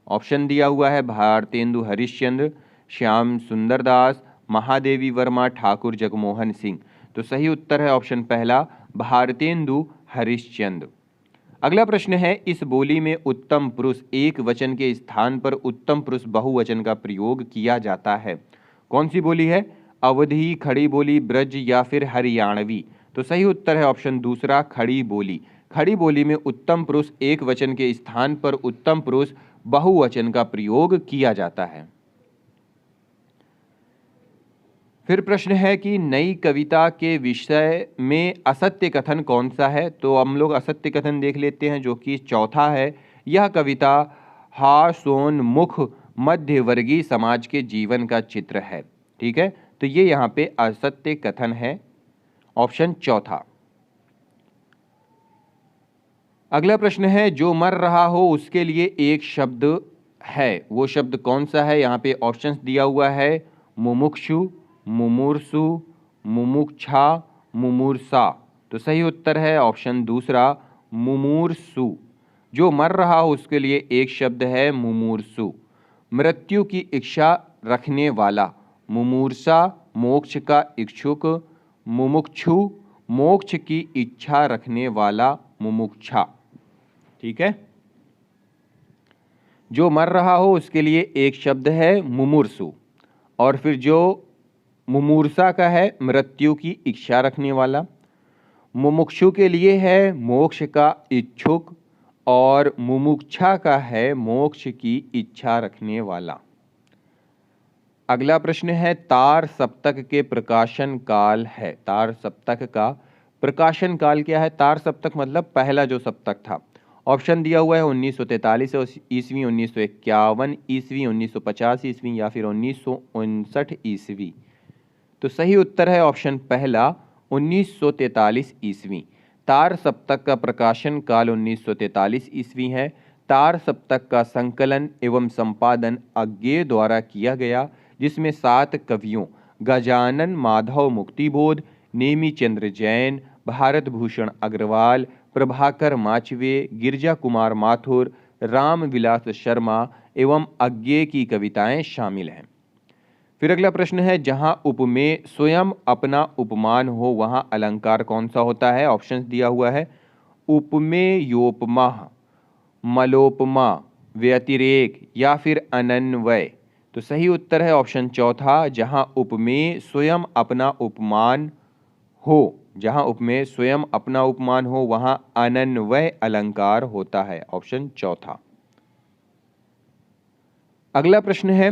ऑप्शन दिया हुआ है भारतेंदु हरिश्चंद्र, श्याम सुंदर दास, महादेवी वर्मा, ठाकुर जगमोहन सिंह। तो सही उत्तर है ऑप्शन पहला, भारतेंदु हरिश्चंद्र। अगला प्रश्न है, इस बोली में उत्तम पुरुष एक वचन के स्थान पर उत्तम पुरुष बहुवचन का प्रयोग किया जाता है। कौन सी बोली है? अवधी, खड़ी बोली, ब्रज या फिर हरियाणवी। तो सही उत्तर है ऑप्शन दूसरा, खड़ी बोली। खड़ी बोली में उत्तम पुरुष एक वचन के स्थान पर उत्तम पुरुष बहुवचन का प्रयोग किया जाता है। फिर प्रश्न है कि नई कविता के विषय में असत्य कथन कौन सा है? तो हम लोग असत्य कथन देख लेते हैं, जो कि चौथा है। यह कविता हास्योन्मुख मध्यवर्गीय समाज के जीवन का चित्र है। ठीक है, तो ये यहाँ पे असत्य कथन है, ऑप्शन चौथा। अगला प्रश्न है, जो मर रहा हो उसके लिए एक शब्द है, वो शब्द कौन सा है? यहाँ पे ऑप्शंस दिया हुआ है, मुमुक्षु, मुमूर्षु, मुमुक्षा, मुमूर्षा। तो सही उत्तर है ऑप्शन दूसरा, मुमूर्षु। जो मर रहा हो उसके लिए एक शब्द है, मुमूर्षु। मृत्यु की इच्छा रखने वाला, मुमूर्षा, मोक्ष का इच्छुक, मुमुक्षु, मोक्ष की इच्छा रखने वाला, मुमुक्षा। ठीक है, जो मर रहा हो उसके लिए एक शब्द है, मुमूर्षु। और फिर जो मुमूर्षा का है, मृत्यु की इच्छा रखने वाला। मुमुक्षु के लिए है, मोक्ष का इच्छुक। और मुमुक्षा का है, मोक्ष की इच्छा रखने वाला। अगला प्रश्न है, तार सप्तक के प्रकाशन काल है। तार सप्तक का प्रकाशन काल क्या है? तार सप्तक मतलब पहला जो सप्तक था। ऑप्शन दिया हुआ है 1943 ईस्वी, 1951 ईस्वी, 1950 ईस्वी या फिर 1959 ईस्वी। तो सही उत्तर है ऑप्शन पहला, 1943 ईस्वी। तार सप्तक का प्रकाशन काल 1943 ईस्वी है। तार सप्तक का संकलन एवं संपादन अज्ञेय द्वारा किया गया, जिसमें 7 कवियों गजानन माधव मुक्तिबोध, नेमीचंद्र जैन, भारत भूषण अग्रवाल, प्रभाकर माचवे, गिरजा कुमार माथुर, राम विलास शर्मा एवं अज्ञेय की कविताएं शामिल हैं। फिर अगला प्रश्न है, जहां उपमेय स्वयं अपना उपमान हो वहां अलंकार कौन सा होता है? ऑप्शंस दिया हुआ है, उपमेयोपमा, मलोपमा, व्यतिरेक या फिर अनन्वय। तो सही उत्तर है ऑप्शन चौथा, जहां उपमेय स्वयं अपना उपमान हो। जहां उपमेय स्वयं अपना उपमान हो वहां अनन्वय अलंकार होता है, ऑप्शन चौथा। अगला प्रश्न है,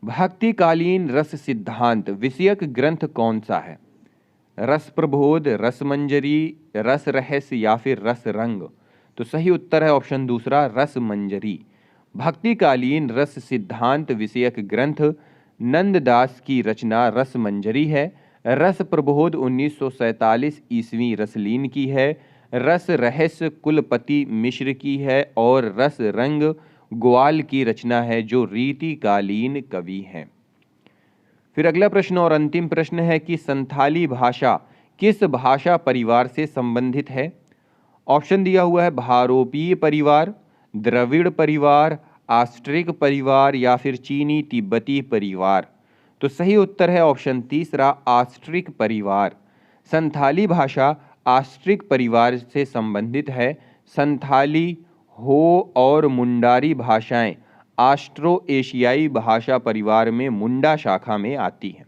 भक्तिकालीन रस सिद्धांत विषयक ग्रंथ कौन सा है? रस प्रबोध, रस मंजरी, रस रहस्य या फिर रस रंग। तो सही उत्तर है ऑप्शन दूसरा, रस मंजरी। भक्तिकालीन रस सिद्धांत विषयक ग्रंथ नंददास की रचना रस मंजरी है। रस प्रबोध 1947 ईस्वी रसलीन की है। रस रहस्य कुलपति मिश्र की है। और रस रंग ग्वाल की रचना है, जो रीतिकालीन कवि हैं। फिर अगला प्रश्न और अंतिम प्रश्न है कि संथाली भाषा किस भाषा परिवार से संबंधित है? ऑप्शन दिया हुआ है, भारोपीय परिवार, द्रविड़ परिवार, आस्ट्रिक परिवार या फिर चीनी तिब्बती परिवार। तो सही उत्तर है ऑप्शन तीसरा, आस्ट्रिक परिवार। संथाली भाषा आस्ट्रिक परिवार से संबंधित है। संथाली, हो और मुंडारी भाषाएं ऑस्ट्रो एशियाई भाषा परिवार में मुंडा शाखा में आती हैं।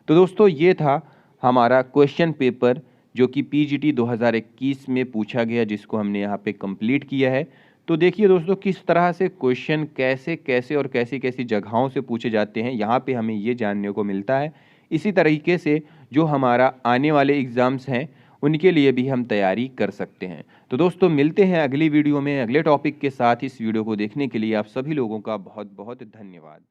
तो दोस्तों, ये था हमारा क्वेश्चन पेपर जो कि पीजीटी 2021 में पूछा गया, जिसको हमने यहाँ पे कंप्लीट किया है। तो देखिए दोस्तों, किस तरह से क्वेश्चन कैसे कैसे और कैसी कैसी जगहों से पूछे जाते हैं, यहाँ पे हमें ये जानने को मिलता है। इसी तरीके से जो हमारा आने वाले एग्ज़ाम्स हैं उनके लिए भी हम तैयारी कर सकते हैं। तो दोस्तों, मिलते हैं अगली वीडियो में अगले टॉपिक के साथ। इस वीडियो को देखने के लिए आप सभी लोगों का बहुत बहुत धन्यवाद।